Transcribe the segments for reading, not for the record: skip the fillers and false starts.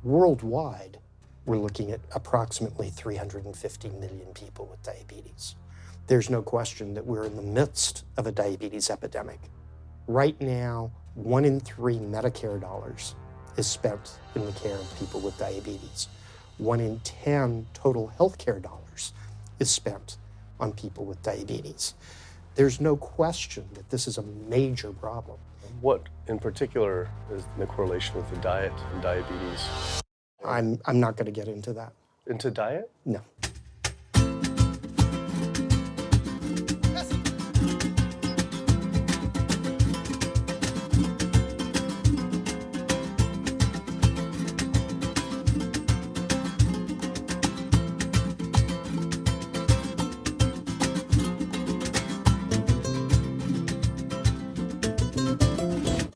Worldwide, we're looking at approximately 350 million people with diabetes. There's no question that we're in the midst of a diabetes epidemic. Right now, 1 in 3 Medicare dollars is spent in the care of people with diabetes. 1 in 10 total healthcare dollars is spent on people with diabetes. There's no question that this is a major problem. What in particular is the correlation with the diet and diabetes? I'm not going to get into that. Into diet? No.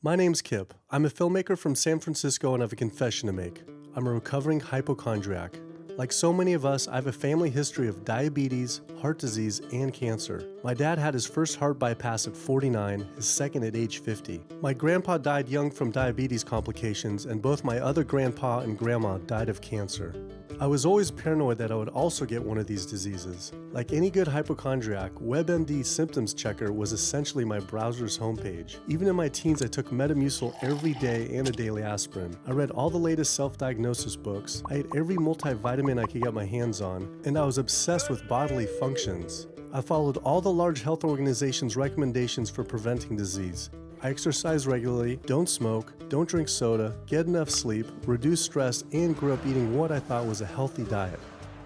My name's Kip. I'm a filmmaker from San Francisco and I have a confession to make. I'm a recovering hypochondriac. Like so many of us, I have a family history of diabetes, heart disease, and cancer. My dad had his first heart bypass at 49, his second at age 50. My grandpa died young from diabetes complications, and both my other grandpa and grandma died of cancer. I was always paranoid that I would also get one of these diseases. Like any good hypochondriac, WebMD Symptoms Checker was essentially my browser's homepage. Even in my teens, I took Metamucil every day and a daily aspirin. I read all the latest self-diagnosis books, I ate every multivitamin I could get my hands on, and I was obsessed with bodily functions. I followed all the large health organizations' recommendations for preventing disease. I exercise regularly, don't smoke, don't drink soda, get enough sleep, reduce stress, and grew up eating what I thought was a healthy diet.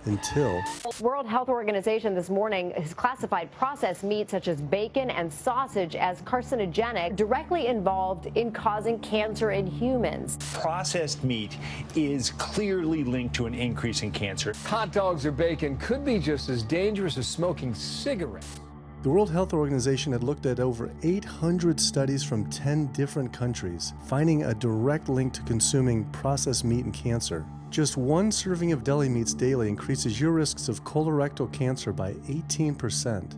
Until... World Health Organization this morning has classified processed meat such as bacon and sausage as carcinogenic, directly involved in causing cancer in humans. Processed meat is clearly linked to an increase in cancer. Hot dogs or bacon could be just as dangerous as smoking cigarettes. The World Health Organization had looked at over 800 studies from 10 different countries, finding a direct link to consuming processed meat and cancer. Just one serving of deli meats daily increases your risks of colorectal cancer by 18%.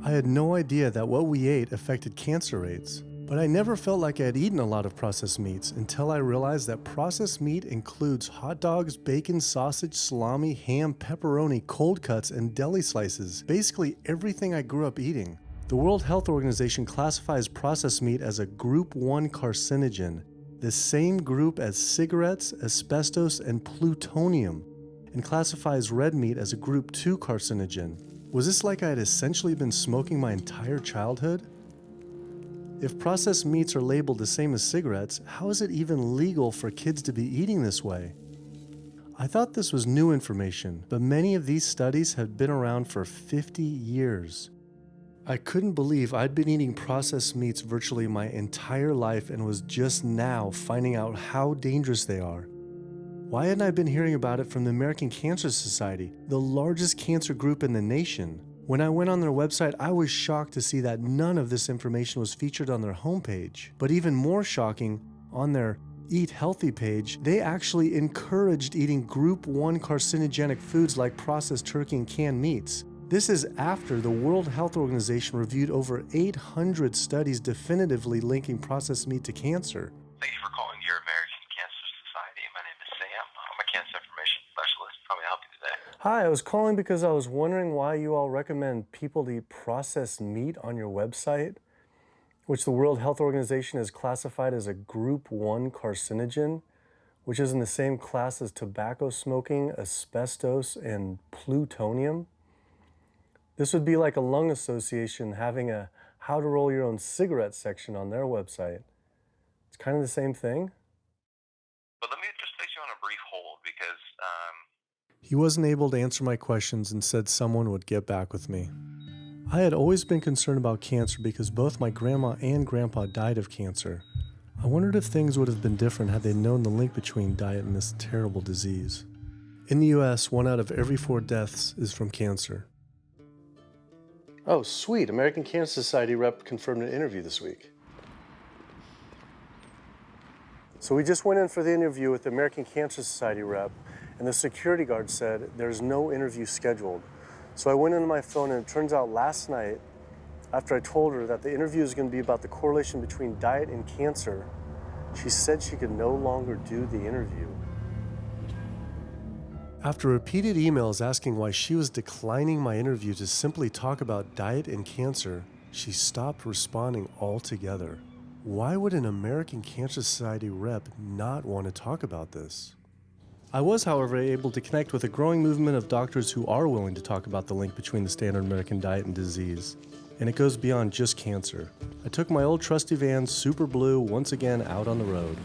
I had no idea that what we ate affected cancer rates, but I never felt like I had eaten a lot of processed meats until I realized that processed meat includes hot dogs, bacon, sausage, salami, ham, pepperoni, cold cuts, and deli slices, basically everything I grew up eating. The World Health Organization classifies processed meat as a Group 1 carcinogen, the same group as cigarettes, asbestos, and plutonium, and classifies red meat as a Group 2 carcinogen. Was this like I had essentially been smoking my entire childhood? If processed meats are labeled the same as cigarettes, how is it even legal for kids to be eating this way? I thought this was new information, but many of these studies have been around for 50 years. I couldn't believe I'd been eating processed meats virtually my entire life and was just now finding out how dangerous they are. Why hadn't I been hearing about it from the American Cancer Society, the largest cancer group in the nation? When I went on their website, I was shocked to see that none of this information was featured on their homepage. But even more shocking, on their Eat Healthy page, they actually encouraged eating Group 1 carcinogenic foods like processed turkey and canned meats. This is after the World Health Organization reviewed over 800 studies definitively linking processed meat to cancer. Thank you for calling your American Cancer Society. My name is Sam. I'm a cancer information specialist. How may I help you today? Hi, I was calling because I was wondering why you all recommend people to eat processed meat on your website, which the World Health Organization has classified as a Group 1 carcinogen, which is in the same class as tobacco smoking, asbestos, and plutonium. This would be like a lung association having a how to roll your own cigarette section on their website. It's kind of the same thing. But let me just place you on a brief hold because He wasn't able to answer my questions and said someone would get back with me. I had always been concerned about cancer because both my grandma and grandpa died of cancer. I wondered if things would have been different had they known the link between diet and this terrible disease. In the US, 1 out of every 4 deaths is from cancer. Oh, sweet. American Cancer Society rep confirmed an interview this week. So we just went in for the interview with the American Cancer Society rep, and the security guard said there's no interview scheduled. So I went into my phone, and it turns out last night, after I told her that the interview is going to be about the correlation between diet and cancer, she said she could no longer do the interview. After repeated emails asking why she was declining my interview to simply talk about diet and cancer, she stopped responding altogether. Why would an American Cancer Society rep not want to talk about this? I was, however, able to connect with a growing movement of doctors who are willing to talk about the link between the standard American diet and disease. And it goes beyond just cancer. I took my old trusty van, Super Blue, once again out on the road.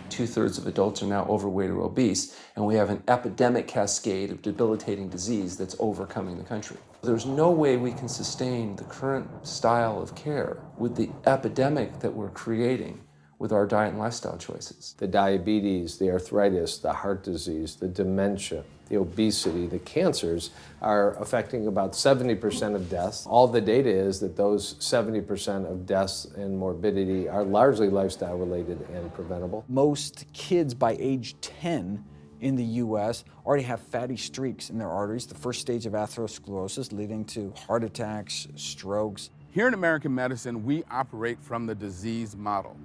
2/3 of adults are now overweight or obese, and we have an epidemic cascade of debilitating disease that's overcoming the country. There's no way we can sustain the current style of care with the epidemic that we're creating with our diet and lifestyle choices. The diabetes, the arthritis, the heart disease, the dementia, the obesity, the cancers are affecting about 70% of deaths. All the data is that those 70% of deaths and morbidity are largely lifestyle related and preventable. Most kids by age 10 in the US already have fatty streaks in their arteries, the first stage of atherosclerosis leading to heart attacks, strokes. Here in American medicine, we operate from the disease model.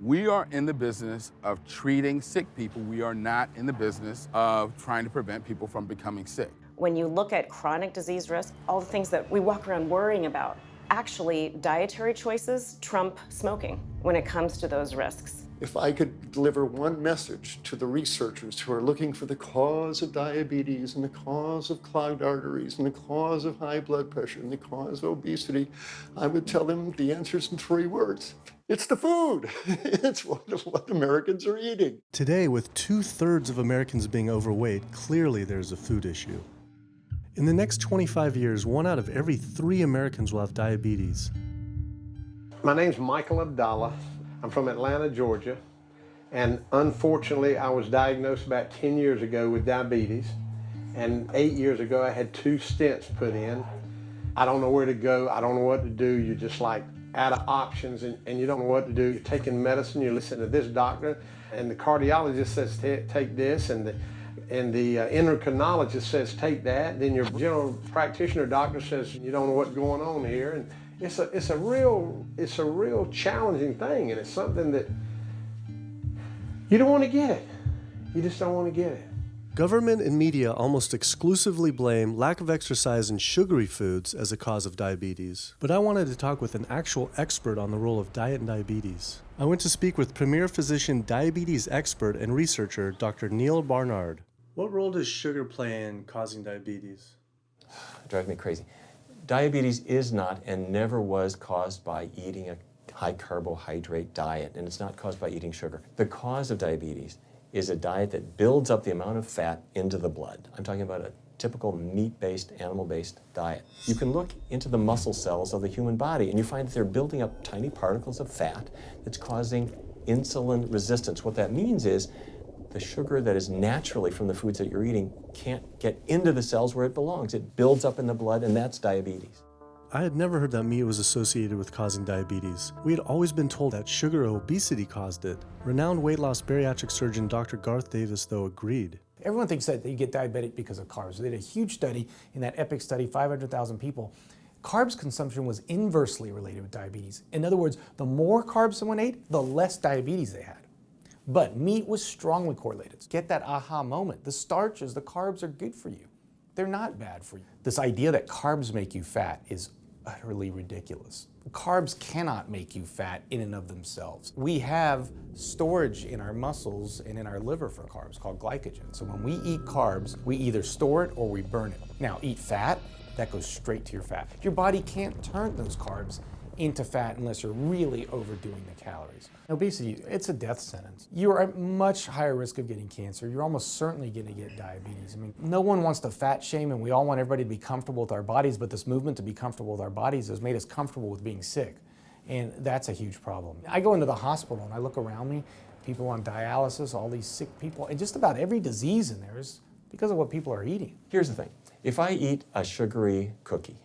We are in the business of treating sick people. We are not in the business of trying to prevent people from becoming sick. When you look at chronic disease risk, all the things that we walk around worrying about, actually dietary choices trump smoking when it comes to those risks. If I could deliver one message to the researchers who are looking for the cause of diabetes and the cause of clogged arteries and the cause of high blood pressure and the cause of obesity, I would tell them the answer's in 3 words. It's the food. It's what Americans are eating. Today, with 2/3 of Americans being overweight, clearly there's a food issue. In the next 25 years, 1 out of every 3 Americans will have diabetes. My name's Michael Abdallah. I'm from Atlanta, Georgia, and unfortunately I was diagnosed about 10 years ago with diabetes, and 8 years ago I had 2 stents put in. I don't know where to go, I don't know what to do, you're just like out of options and you don't know what to do. You're taking medicine, you're listening to this doctor, and the cardiologist says take this, and the endocrinologist says take that, then your general practitioner doctor says you don't know what's going on here. And it's a real challenging thing, and it's something that you don't want to get it. You just don't want to get it. Government and media almost exclusively blame lack of exercise and sugary foods as a cause of diabetes. But I wanted to talk with an actual expert on the role of diet and diabetes. I went to speak with premier physician, diabetes expert, and researcher, Dr. Neil Barnard. What role does sugar play in causing diabetes? It drives me crazy. Diabetes is not and never was caused by eating a high carbohydrate diet, and it's not caused by eating sugar. The cause of diabetes is a diet that builds up the amount of fat into the blood. I'm talking about a typical meat-based, animal-based diet. You can look into the muscle cells of the human body and you find that they're building up tiny particles of fat that's causing insulin resistance. What that means is the sugar that is naturally from the foods that you're eating can't get into the cells where it belongs. It builds up in the blood, and that's diabetes. I had never heard that meat was associated with causing diabetes. We had always been told that sugar or obesity caused it. Renowned weight loss bariatric surgeon Dr. Garth Davis, though, agreed. Everyone thinks that you get diabetic because of carbs. They did a huge study in that EPIC study, 500,000 people. Carbs consumption was inversely related with diabetes. In other words, the more carbs someone ate, the less diabetes they had. But meat was strongly correlated. Get that aha moment. The starches, the carbs are good for you. They're not bad for you. This idea that carbs make you fat is utterly ridiculous. Carbs cannot make you fat in and of themselves. We have storage in our muscles and in our liver for carbs called glycogen. So when we eat carbs, we either store it or we burn it. Now, eat fat, that goes straight to your fat. Your body can't turn those carbs into fat unless you're really overdoing the calories. Obesity, it's a death sentence. You're at much higher risk of getting cancer. You're almost certainly going to get diabetes. I mean, no one wants to fat shame, and we all want everybody to be comfortable with our bodies, but this movement to be comfortable with our bodies has made us comfortable with being sick, and that's a huge problem. I go into the hospital and I look around me, people on dialysis, all these sick people, and just about every disease in there is because of what people are eating. Here's the thing. If I eat a sugary cookie,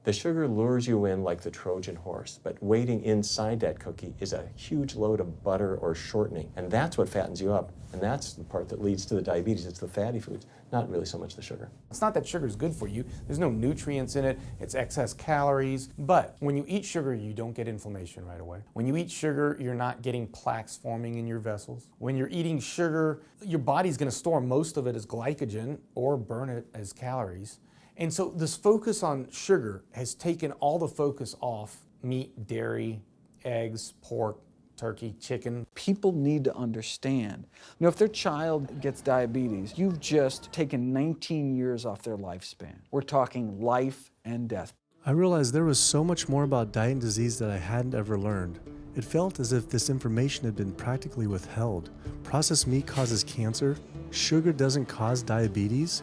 The sugar lures you in like the Trojan horse, but waiting inside that cookie is a huge load of butter or shortening, and that's what fattens you up, and that's the part that leads to the diabetes. It's the fatty foods, not really so much the sugar. It's not that sugar is good for you. There's no nutrients in it. It's excess calories. But when you eat sugar, you don't get inflammation right away. When you eat sugar, you're not getting plaques forming in your vessels. When you're eating sugar, your body's going to store most of it as glycogen or burn it as calories. And so this focus on sugar has taken all the focus off meat, dairy, eggs, pork, turkey, chicken. People need to understand, if their child gets diabetes, you've just taken 19 years off their lifespan. We're talking life and death. I realized there was so much more about diet and disease that I hadn't ever learned. It felt as if this information had been practically withheld. Processed meat causes cancer. Sugar doesn't cause diabetes.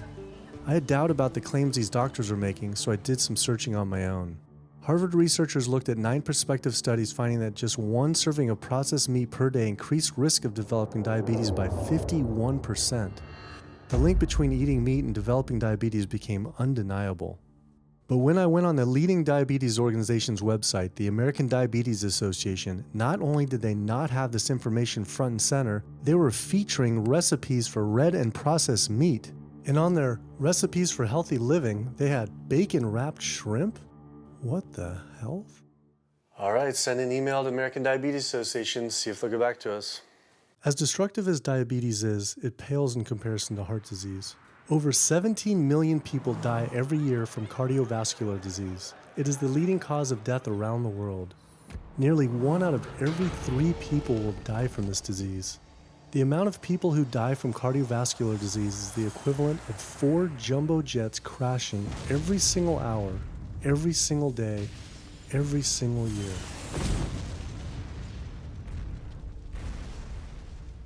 I had doubt about the claims these doctors were making, so I did some searching on my own. Harvard researchers looked at 9 prospective studies finding that just one serving of processed meat per day increased risk of developing diabetes by 51%. The link between eating meat and developing diabetes became undeniable. But when I went on the leading diabetes organization's website, the American Diabetes Association, not only did they not have this information front and center, they were featuring recipes for red and processed meat. And on their recipes for healthy living, they had bacon-wrapped shrimp? What the hell? All right, send an email to American Diabetes Association, see if they'll get back to us. As destructive as diabetes is, it pales in comparison to heart disease. Over 17 million people die every year from cardiovascular disease. It is the leading cause of death around the world. Nearly 1 out of every 3 people will die from this disease. The amount of people who die from cardiovascular disease is the equivalent of 4 jumbo jets crashing every single hour, every single day, every single year.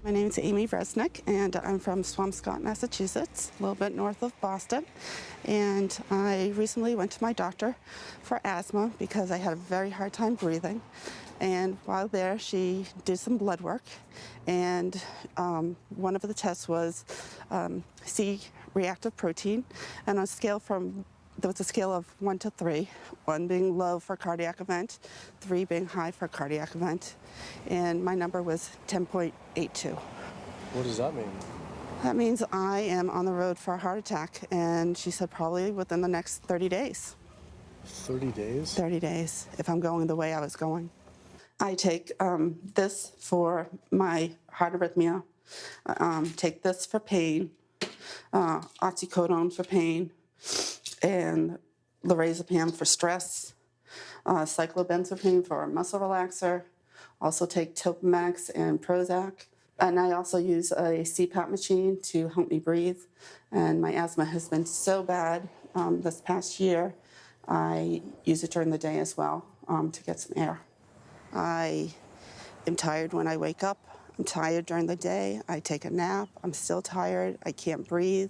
My name is Amy Resnick, and I'm from Swampscott, Massachusetts, a little bit north of Boston. And I recently went to my doctor for asthma because I had a very hard time breathing. And while there, she did some blood work, and one of the tests was C-reactive protein, and on a scale there was a scale of 1 to 3, 1 being low for cardiac event, 3 being high for cardiac event, and my number was 10.82. What does that mean? That means I am on the road for a heart attack, and she said probably within the next 30 days. 30 days? 30 days, if I'm going the way I was going. I take this for my heart arrhythmia, take this for pain, oxycodone for pain, and lorazepam for stress, cyclobenzaprine for muscle relaxer, also take Topamax and Prozac, and I also use a CPAP machine to help me breathe. And my asthma has been so bad this past year, I use it during the day as well to get some air. I am tired when I wake up. I'm tired during the day. I take a nap. I'm still tired. I can't breathe.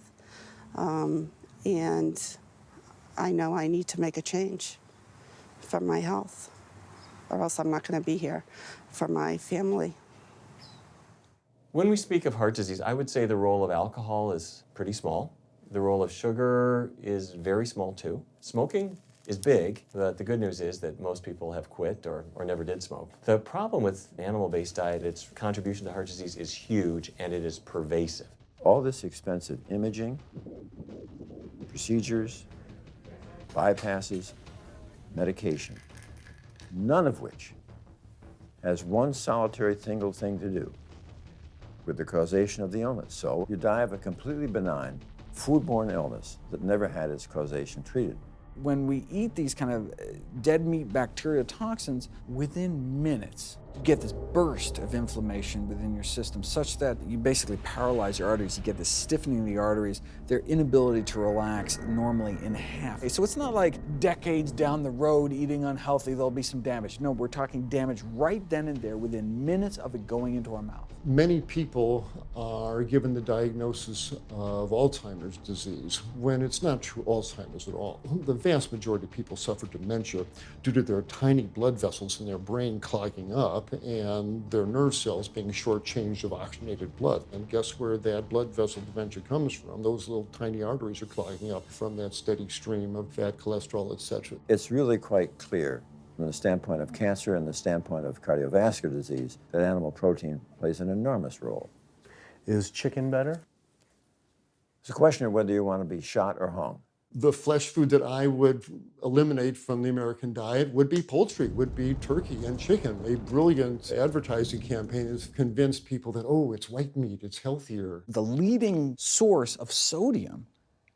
And I know I need to make a change for my health, or else I'm not going to be here for my family. When we speak of heart disease, I would say the role of alcohol is pretty small. The role of sugar is very small too. Smoking is big, but the good news is that most people have quit or never did smoke. The problem with animal-based diet, its contribution to heart disease is huge and it is pervasive. All this expensive imaging, procedures, bypasses, medication, none of which has one solitary single thing to do with the causation of the illness. So you die of a completely benign foodborne illness that never had its causation treated. When we eat these kind of dead meat bacteria toxins, within minutes, you get this burst of inflammation within your system such that you basically paralyze your arteries. You get this stiffening of the arteries, their inability to relax normally in half. So it's not like decades down the road eating unhealthy, there'll be some damage. No, we're talking damage right then and there within minutes of it going into our mouth. Many people are given the diagnosis of Alzheimer's disease when it's not true Alzheimer's at all. The vast majority of people suffer dementia due to their tiny blood vessels in their brain clogging up up and their nerve cells being shortchanged of oxygenated blood. And guess where that blood vessel dementia comes from? Those little tiny arteries are clogging up from that steady stream of fat, cholesterol, etc. It's really quite clear from the standpoint of cancer and the standpoint of cardiovascular disease that animal protein plays an enormous role. Is chicken better? It's a question of whether you want to be shot or hung. The flesh food that I would eliminate from the American diet would be poultry, would be turkey and chicken. A brilliant advertising campaign has convinced people that, oh, it's white meat, it's healthier. The leading source of sodium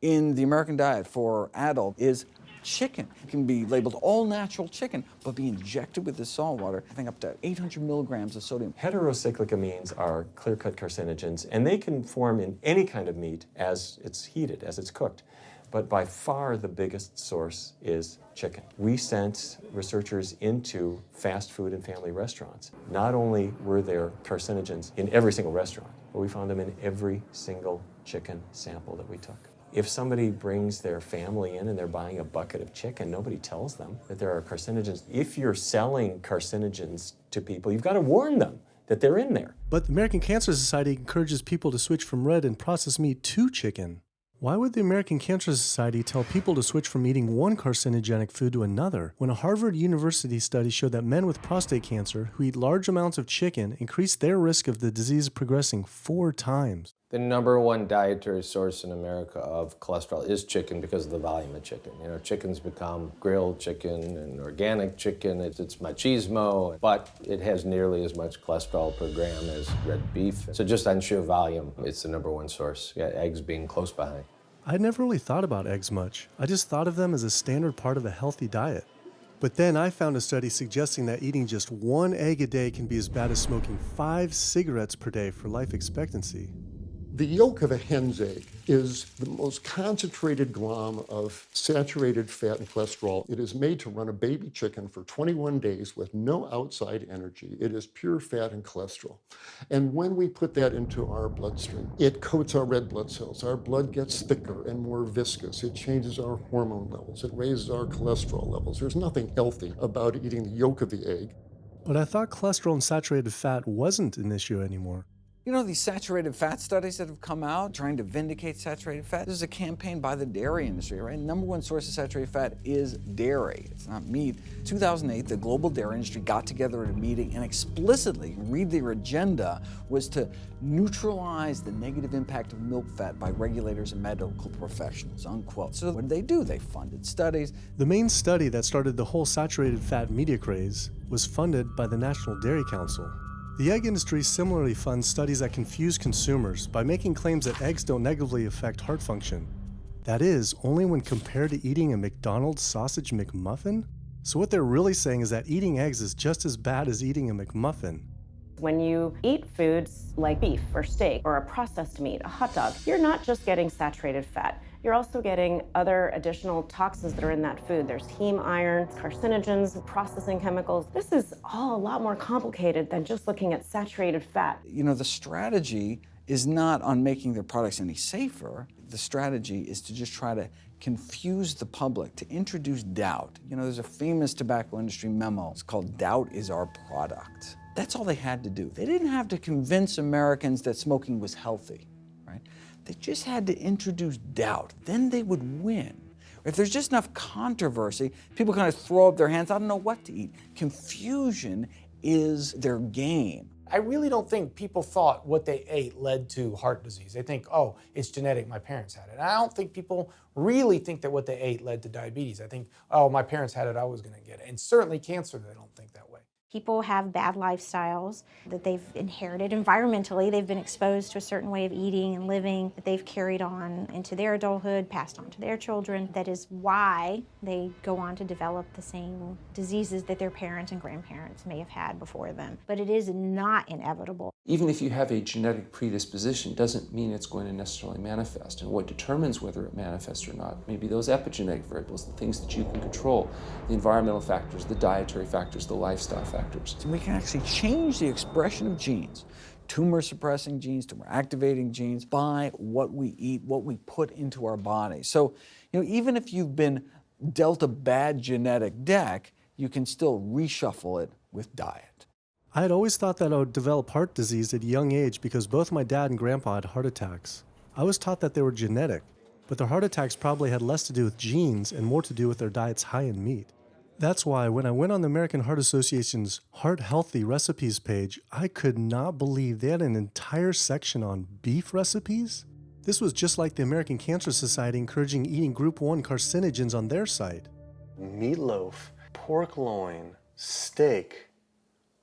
in the American diet for adult is chicken. It can be labeled all natural chicken, but be injected with this salt water, I think up to 800 milligrams of sodium. Heterocyclic amines are clear-cut carcinogens, and they can form in any kind of meat as it's heated, as it's cooked. But by far the biggest source is chicken. We sent researchers into fast food and family restaurants. Not only were there carcinogens in every single restaurant, but we found them in every single chicken sample that we took. If somebody brings their family in and they're buying a bucket of chicken, nobody tells them that there are carcinogens. If you're selling carcinogens to people, you've got to warn them that they're in there. But the American Cancer Society encourages people to switch from red and processed meat to chicken. Why would the American Cancer Society tell people to switch from eating one carcinogenic food to another when a Harvard University study showed that men with prostate cancer who eat large amounts of chicken increase their risk of the disease progressing 4 times? The number one dietary source in America of cholesterol is chicken because of the volume of chicken. You know, chicken's become grilled chicken and organic chicken. It's machismo, but it has nearly as much cholesterol per gram as red beef. So just on sheer volume, it's the number one source. Yeah, eggs being close behind. I'd never really thought about eggs much. I just thought of them as a standard part of a healthy diet. But then I found a study suggesting that eating just 1 egg a day can be as bad as smoking 5 cigarettes per day for life expectancy. The yolk of a hen's egg is the most concentrated glom of saturated fat and cholesterol. It is made to run a baby chicken for 21 days with no outside energy. It is pure fat and cholesterol. And when we put that into our bloodstream, it coats our red blood cells. Our blood gets thicker and more viscous. It changes our hormone levels. It raises our cholesterol levels. There's nothing healthy about eating the yolk of the egg. But I thought cholesterol and saturated fat wasn't an issue anymore. You know, these saturated fat studies that have come out trying to vindicate saturated fat, this is a campaign by the dairy industry, right? Number one source of saturated fat is dairy. It's not meat. 2008, the global dairy industry got together at a meeting and explicitly, read their agenda, was to neutralize the negative impact of milk fat by regulators and medical professionals, unquote. So what did? They funded studies. The main study that started the whole saturated fat media craze was funded by the National Dairy Council. The egg industry similarly funds studies that confuse consumers by making claims that eggs don't negatively affect heart function. That is, only when compared to eating a McDonald's sausage McMuffin? So what they're really saying is that eating eggs is just as bad as eating a McMuffin. When you eat foods like beef or steak or a processed meat, a hot dog, you're not just getting saturated fat. You're also getting other additional toxins that are in that food. There's heme iron, carcinogens, processing chemicals. This is all a lot more complicated than just looking at saturated fat. You know, the strategy is not on making their products any safer. The strategy is to just try to confuse the public, to introduce doubt. You know, there's a famous tobacco industry memo. It's called "Doubt is Our Product." That's all they had to do. They didn't have to convince Americans that smoking was healthy, right? They just had to introduce doubt. Then they would win. If there's just enough controversy, people kind of throw up their hands. I don't know what to eat. Confusion is their game. I really don't think people thought what they ate led to heart disease. They think, oh, it's genetic, my parents had it. And I don't think people really think that what they ate led to diabetes. I think, oh, my parents had it, I was gonna get it. And certainly cancer, they don't think that way. People have bad lifestyles that they've inherited environmentally. They've been exposed to a certain way of eating and living that they've carried on into their adulthood, passed on to their children. That is why they go on to develop the same diseases that their parents and grandparents may have had before them. But it is not inevitable. Even if you have a genetic predisposition, doesn't mean it's going to necessarily manifest. And what determines whether it manifests or not may be those epigenetic variables, the things that you can control, the environmental factors, the dietary factors, the lifestyle factors. So we can actually change the expression of genes, tumor-suppressing genes, tumor-activating genes, by what we eat, what we put into our body. So, you know, even if you've been dealt a bad genetic deck, you can still reshuffle it with diet. I had always thought that I would develop heart disease at a young age because both my dad and grandpa had heart attacks. I was taught that they were genetic, but their heart attacks probably had less to do with genes and more to do with their diets high in meat. That's why when I went on the American Heart Association's Heart Healthy Recipes page, I could not believe they had an entire section on beef recipes. This was just like the American Cancer Society encouraging eating Group 1 carcinogens on their site. Meatloaf, pork loin, steak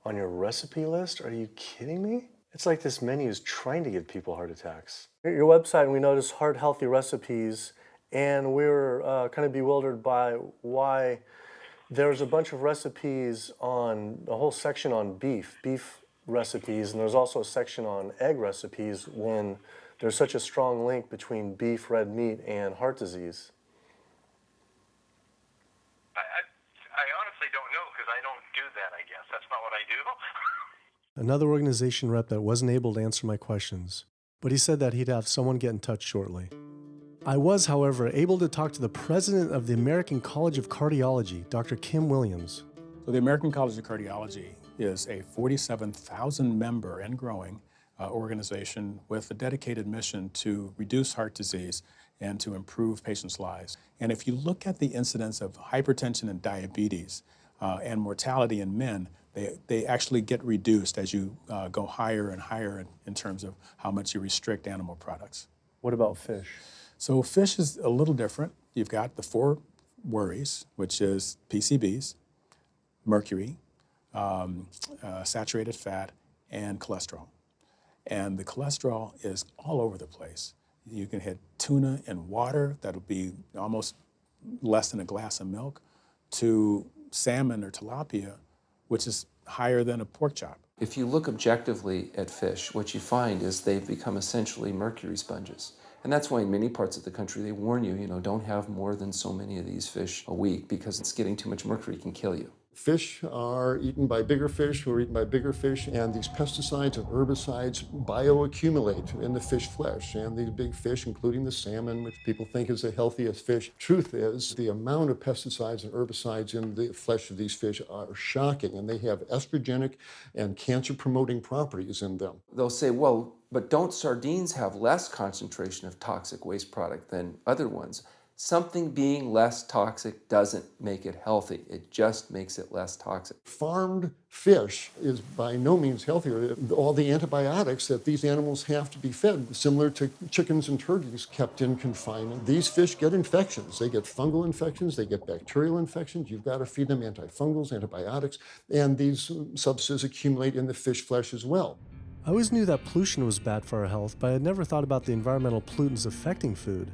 on your recipe list? Are you kidding me? It's like this menu is trying to give people heart attacks. At your website, we noticed heart healthy recipes, and we were kind of bewildered by why there's a bunch of recipes on a whole section on beef recipes, and there's also a section on egg recipes when there's such a strong link between beef, red meat, and heart disease. I honestly don't know because I don't do that, I guess. That's not what I do. Another organization rep that wasn't able to answer my questions, but he said that he'd have someone get in touch shortly. I was, however, able to talk to the president of the American College of Cardiology, Dr. Kim Williams. So the American College of Cardiology is a 47,000 member and growing organization with a dedicated mission to reduce heart disease and to improve patients' lives. And if you look at the incidence of hypertension and diabetes and mortality in men, they actually get reduced as you go higher and higher in terms of how much you restrict animal products. What about fish? So fish is a little different. You've got the 4 worries, which is PCBs, mercury, saturated fat, and cholesterol. And the cholesterol is all over the place. You can hit tuna in water, that'll be almost less than a glass of milk, to salmon or tilapia, which is higher than a pork chop. If you look objectively at fish, what you find is they've become essentially mercury sponges. And that's why in many parts of the country they warn you, don't have more than so many of these fish a week because it's getting too much mercury can kill you. Fish are eaten by bigger fish who are eaten by bigger fish, and these pesticides and herbicides bioaccumulate in the fish flesh. And these big fish, including the salmon, which people think is the healthiest fish, truth is the amount of pesticides and herbicides in the flesh of these fish are shocking, and they have estrogenic and cancer-promoting properties in them. They'll say, well, but don't sardines have less concentration of toxic waste product than other ones? Something being less toxic doesn't make it healthy. It just makes it less toxic. Farmed fish is by no means healthier. All the antibiotics that these animals have to be fed, similar to chickens and turkeys kept in confinement. These fish get infections. They get fungal infections, they get bacterial infections. You've got to feed them antifungals, antibiotics, and these substances accumulate in the fish flesh as well. I always knew that pollution was bad for our health, but I had never thought about the environmental pollutants affecting food.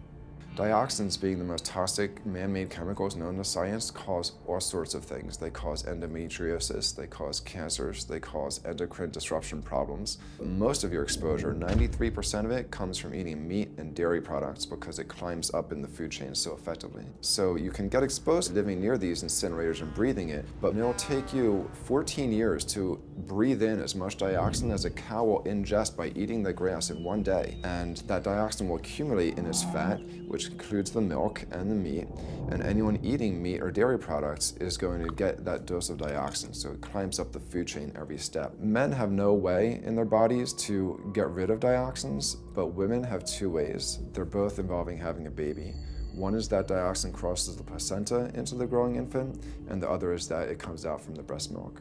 Dioxins, being the most toxic man-made chemicals known to science, cause all sorts of things. They cause endometriosis, they cause cancers, they cause endocrine disruption problems. Most of your exposure, 93% of it, comes from eating meat and dairy products because it climbs up in the food chain so effectively. So you can get exposed to living near these incinerators and breathing it, but it'll take you 14 years to breathe in as much dioxin as a cow will ingest by eating the grass in one day. And that dioxin will accumulate in its fat, which includes the milk and the meat, and anyone eating meat or dairy products is going to get that dose of dioxin, so it climbs up the food chain every step. Men have no way in their bodies to get rid of dioxins, but women have 2 ways. They're both involving having a baby. One is that dioxin crosses the placenta into the growing infant, and the other is that it comes out from the breast milk.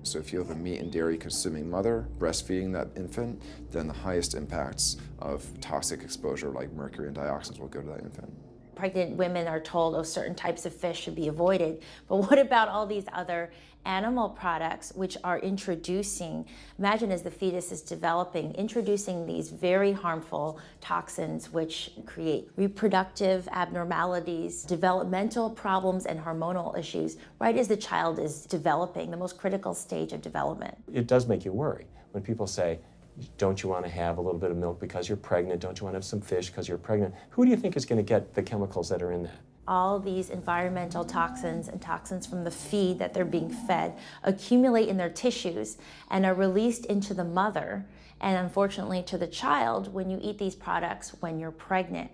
So if you have a meat and dairy consuming mother breastfeeding that infant, then the highest impacts of toxic exposure like mercury and dioxins will go to that infant. Pregnant women are told, oh, certain types of fish should be avoided. But what about all these other animal products which are introducing, imagine as the fetus is developing, introducing these very harmful toxins which create reproductive abnormalities, developmental problems, and hormonal issues right as the child is developing, the most critical stage of development. It does make you worry when people say, don't you want to have a little bit of milk because you're pregnant? Don't you want to have some fish because you're pregnant? Who do you think is going to get the chemicals that are in that? All these environmental toxins and toxins from the feed that they're being fed accumulate in their tissues and are released into the mother and unfortunately to the child when you eat these products when you're pregnant.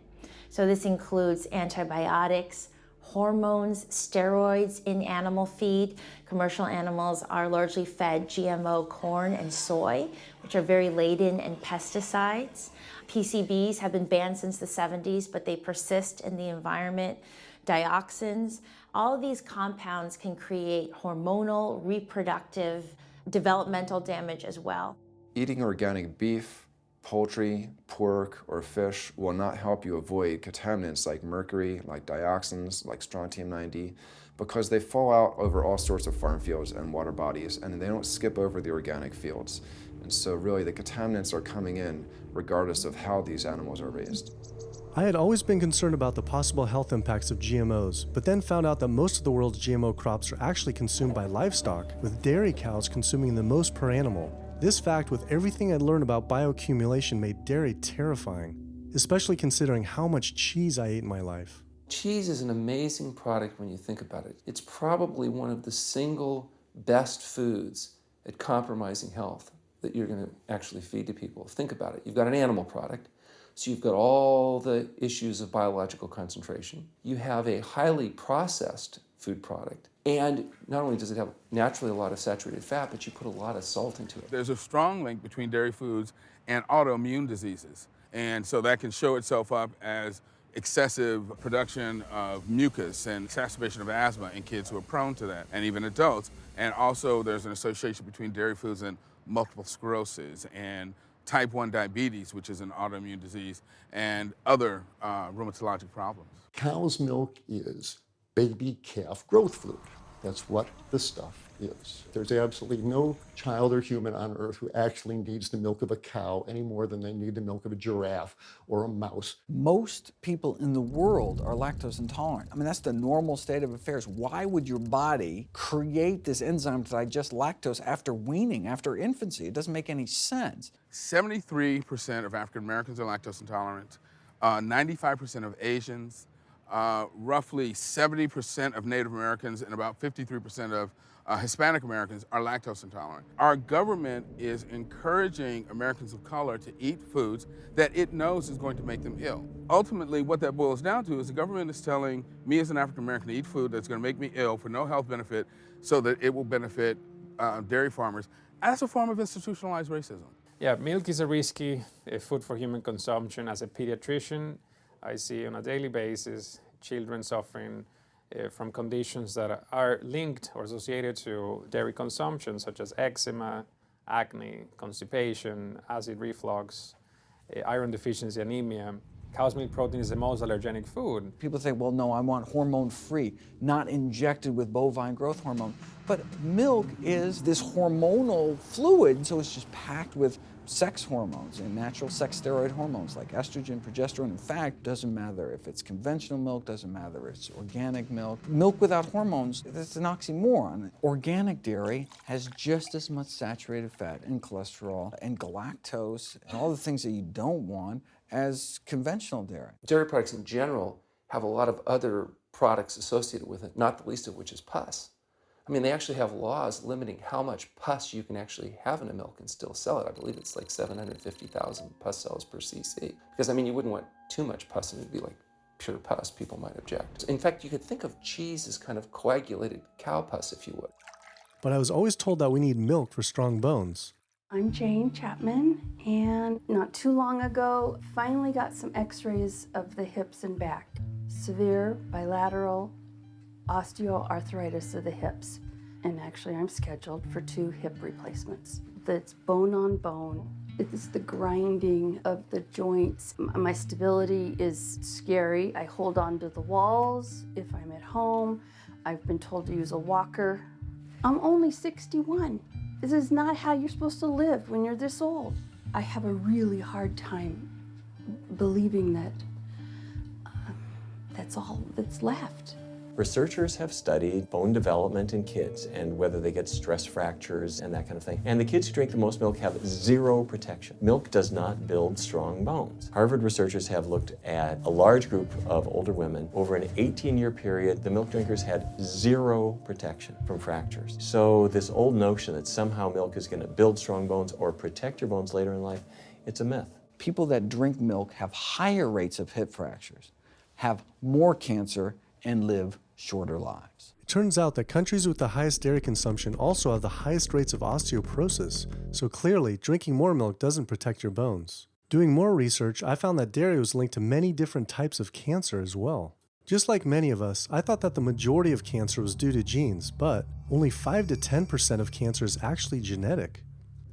So this includes antibiotics, hormones, steroids in animal feed. Commercial animals are largely fed GMO corn and soy, which are very laden in pesticides. PCBs have been banned since the 70s, but they persist in the environment. Dioxins, all of these compounds can create hormonal, reproductive, developmental damage as well. Eating organic beef, poultry, pork, or fish will not help you avoid contaminants like mercury, like dioxins, like strontium-90, because they fall out over all sorts of farm fields and water bodies, and they don't skip over the organic fields. And so really the contaminants are coming in regardless of how these animals are raised. I had always been concerned about the possible health impacts of GMOs, but then found out that most of the world's GMO crops are actually consumed by livestock, with dairy cows consuming the most per animal. This fact, with everything I'd learned about bioaccumulation, made dairy terrifying, especially considering how much cheese I ate in my life. Cheese is an amazing product when you think about it. It's probably one of the single best foods at compromising health that you're going to actually feed to people. Think about it. You've got an animal product, so you've got all the issues of biological concentration. You have a highly processed food product, and not only does it have naturally a lot of saturated fat, but you put a lot of salt into it. There's a strong link between dairy foods and autoimmune diseases, and so that can show itself up as excessive production of mucus and exacerbation of asthma in kids who are prone to that, and even adults. And also there's an association between dairy foods and multiple sclerosis and type 1 diabetes, which is an autoimmune disease, and other rheumatologic problems. Cow's milk is baby calf growth fluid. That's what the stuff is. There's absolutely no child or human on earth who actually needs the milk of a cow any more than they need the milk of a giraffe or a mouse. Most people in the world are lactose intolerant. I mean, that's the normal state of affairs. Why would your body create this enzyme to digest lactose after weaning, after infancy? It doesn't make any sense. 73% of African Americans are lactose intolerant, 95% of Asians, roughly 70% of Native Americans, and about 53% of Hispanic Americans are lactose intolerant. Our government is encouraging Americans of color to eat foods that it knows is going to make them ill. Ultimately, what that boils down to is the government is telling me as an African American to eat food that's going to make me ill for no health benefit so that it will benefit dairy farmers. That's a form of institutionalized racism. Yeah, milk is a risky food for human consumption. As a pediatrician, I see on a daily basis children suffering from conditions that are linked or associated to dairy consumption, such as eczema, acne, constipation, acid reflux, iron deficiency, anemia. Cow's milk protein is the most allergenic food. People say, well, no, I want hormone-free, not injected with bovine growth hormone. But milk is this hormonal fluid, so it's just packed with sex hormones and natural sex steroid hormones like estrogen, progesterone. In fact, doesn't matter if it's conventional milk, doesn't matter if it's organic milk. Milk without hormones, that's an oxymoron. Organic dairy has just as much saturated fat and cholesterol and galactose and all the things that you don't want as conventional dairy. Dairy products in general have a lot of other products associated with it, not the least of which is pus. I mean, they actually have laws limiting how much pus you can actually have in a milk and still sell it. I believe it's like 750,000 pus cells per cc. Because, I mean, you wouldn't want too much pus and it'd be like pure pus. People might object. In fact, you could think of cheese as kind of coagulated cow pus, if you would. But I was always told that we need milk for strong bones. I'm Jane Chapman, and not too long ago, finally got some x-rays of the hips and back. Severe bilateral osteoarthritis of the hips. And actually, I'm scheduled for 2 hip replacements. That's bone on bone. It's the grinding of the joints. My stability is scary. I hold on to the walls if I'm at home. I've been told to use a walker. I'm only 61. This is not how you're supposed to live when you're this old. I have a really hard time believing that that's all that's left. Researchers have studied bone development in kids and whether they get stress fractures and that kind of thing. And the kids who drink the most milk have 0 protection. Milk does not build strong bones. Harvard researchers have looked at a large group of older women. Over an 18-year period, the milk drinkers had 0 protection from fractures. So this old notion that somehow milk is going to build strong bones or protect your bones later in life, it's a myth. People that drink milk have higher rates of hip fractures, have more cancer, and live shorter lives. It turns out that countries with the highest dairy consumption also have the highest rates of osteoporosis, so clearly drinking more milk doesn't protect your bones. Doing more research, I found that dairy was linked to many different types of cancer as well. Just like many of us, I thought that the majority of cancer was due to genes, but only 5 to 10% of cancer is actually genetic.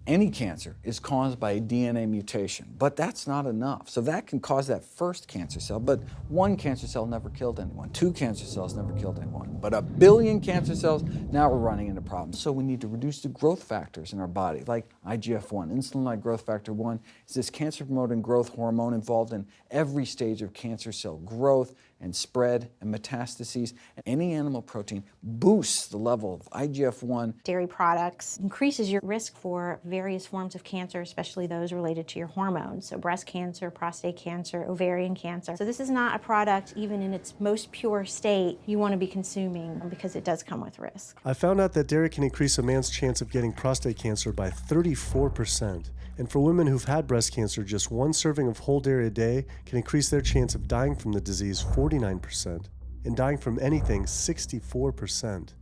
Any cancer is caused by a DNA mutation, but that's not enough. So that can cause that first cancer cell, but one cancer cell never killed anyone. 2 cancer cells never killed anyone. But 1 billion cancer cells, now we're running into problems. So we need to reduce the growth factors in our body, like IGF-1. Insulin-like growth factor 1 is this cancer-promoting growth hormone involved in every stage of cancer cell growth and spread and metastases. Any animal protein boosts the level of IGF-1. Dairy products increases your risk for various forms of cancer, especially those related to your hormones. So breast cancer, prostate cancer, ovarian cancer. So this is not a product, even in its most pure state, you want to be consuming because it does come with risk. I found out that dairy can increase a man's chance of getting prostate cancer by 34%. And for women who've had breast cancer, just 1 serving of whole dairy a day can increase their chance of dying from the disease 49%, and dying from anything 64%.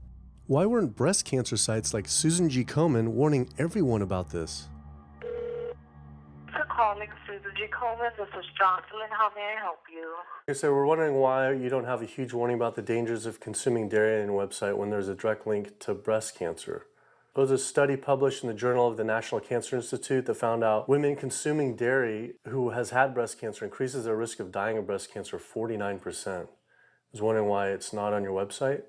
Why weren't breast cancer sites like Susan G. Komen warning everyone about this? For calling Susan G. Komen, this is Jocelyn. How may I help you? Okay, so we're wondering why you don't have a huge warning about the dangers of consuming dairy on your website when there's a direct link to breast cancer. There was a study published in the Journal of the National Cancer Institute that found out women consuming dairy who has had breast cancer increases their risk of dying of breast cancer 49%. I was wondering why it's not on your website.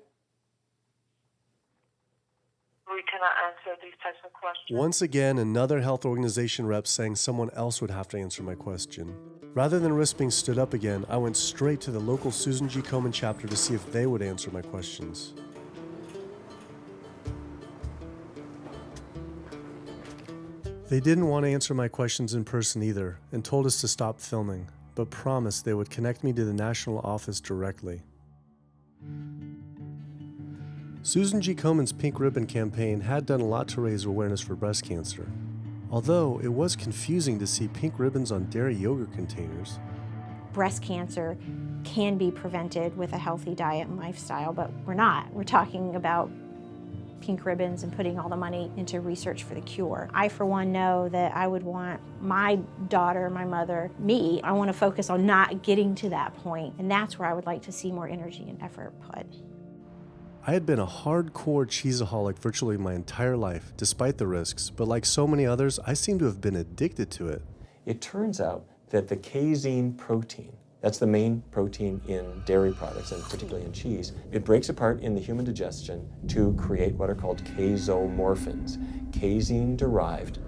We cannot answer these types of questions. Once again, another health organization rep saying someone else would have to answer my question. Rather than risk being stood up again, I went straight to the local Susan G. Komen chapter to see if they would answer my questions. They didn't want to answer my questions in person either, and told us to stop filming, but promised they would connect me to the national office directly. Susan G. Komen's Pink Ribbon campaign had done a lot to raise awareness for breast cancer. Although it was confusing to see pink ribbons on dairy yogurt containers. Breast cancer can be prevented with a healthy diet and lifestyle, but we're not. We're talking about pink ribbons and putting all the money into research for the cure. I, for one, know that I would want my daughter, my mother, me, I want to focus on not getting to that point, and that's where I would like to see more energy and effort put. I had been a hardcore cheeseaholic virtually my entire life, despite the risks, but like so many others, I seem to have been addicted to it. It turns out that the casein protein, that's the main protein in dairy products, and particularly in cheese, it breaks apart in the human digestion to create what are called casomorphins, casein-derived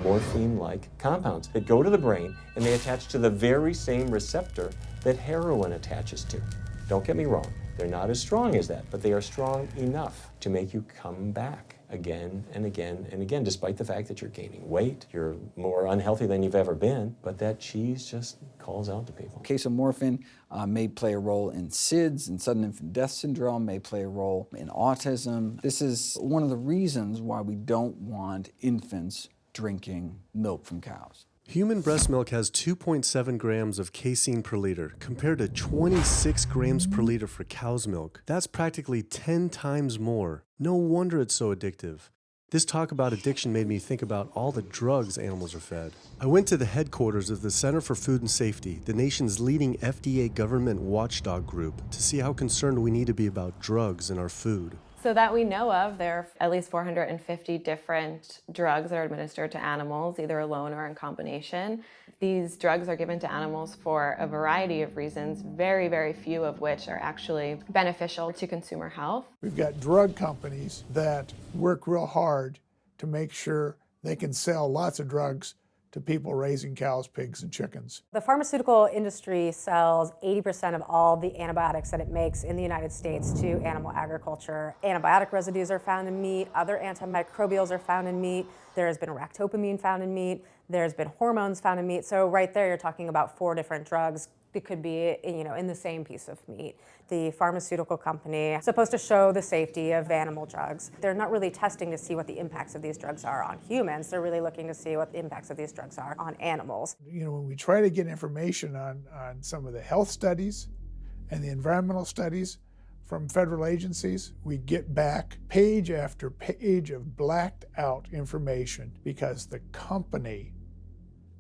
morphine-like compounds that go to the brain and they attach to the very same receptor that heroin attaches to. Don't get me wrong, they're not as strong as that, but they are strong enough to make you come back again and again and again, despite the fact that you're gaining weight, you're more unhealthy than you've ever been, but that cheese just calls out to people. Casomorphin may play a role in SIDS, and sudden infant death syndrome, may play a role in autism. This is one of the reasons why we don't want infants drinking milk from cows. Human breast milk has 2.7 grams of casein per liter, compared to 26 grams per liter for cow's milk. That's practically 10 times more. No wonder it's so addictive. This talk about addiction made me think about all the drugs animals are fed. I went to the headquarters of the Center for Food and Safety, the nation's leading FDA government watchdog group, to see how concerned we need to be about drugs in our food. So that we know of, there are at least 450 different drugs that are administered to animals, either alone or in combination. These drugs are given to animals for a variety of reasons, very, very few of which are actually beneficial to consumer health. We've got drug companies that work real hard to make sure they can sell lots of drugs to people raising cows, pigs, and chickens. The pharmaceutical industry sells 80% of all the antibiotics that it makes in the United States to animal agriculture. Antibiotic residues are found in meat, other antimicrobials are found in meat, there has been ractopamine found in meat, there's been hormones found in meat. So right there you're talking about 4 different drugs that could be, in the same piece of meat. The pharmaceutical company is supposed to show the safety of animal drugs. They're not really testing to see what the impacts of these drugs are on humans. They're really looking to see what the impacts of these drugs are on animals. When we try to get information on some of the health studies and the environmental studies, from federal agencies, we get back page after page of blacked out information because the company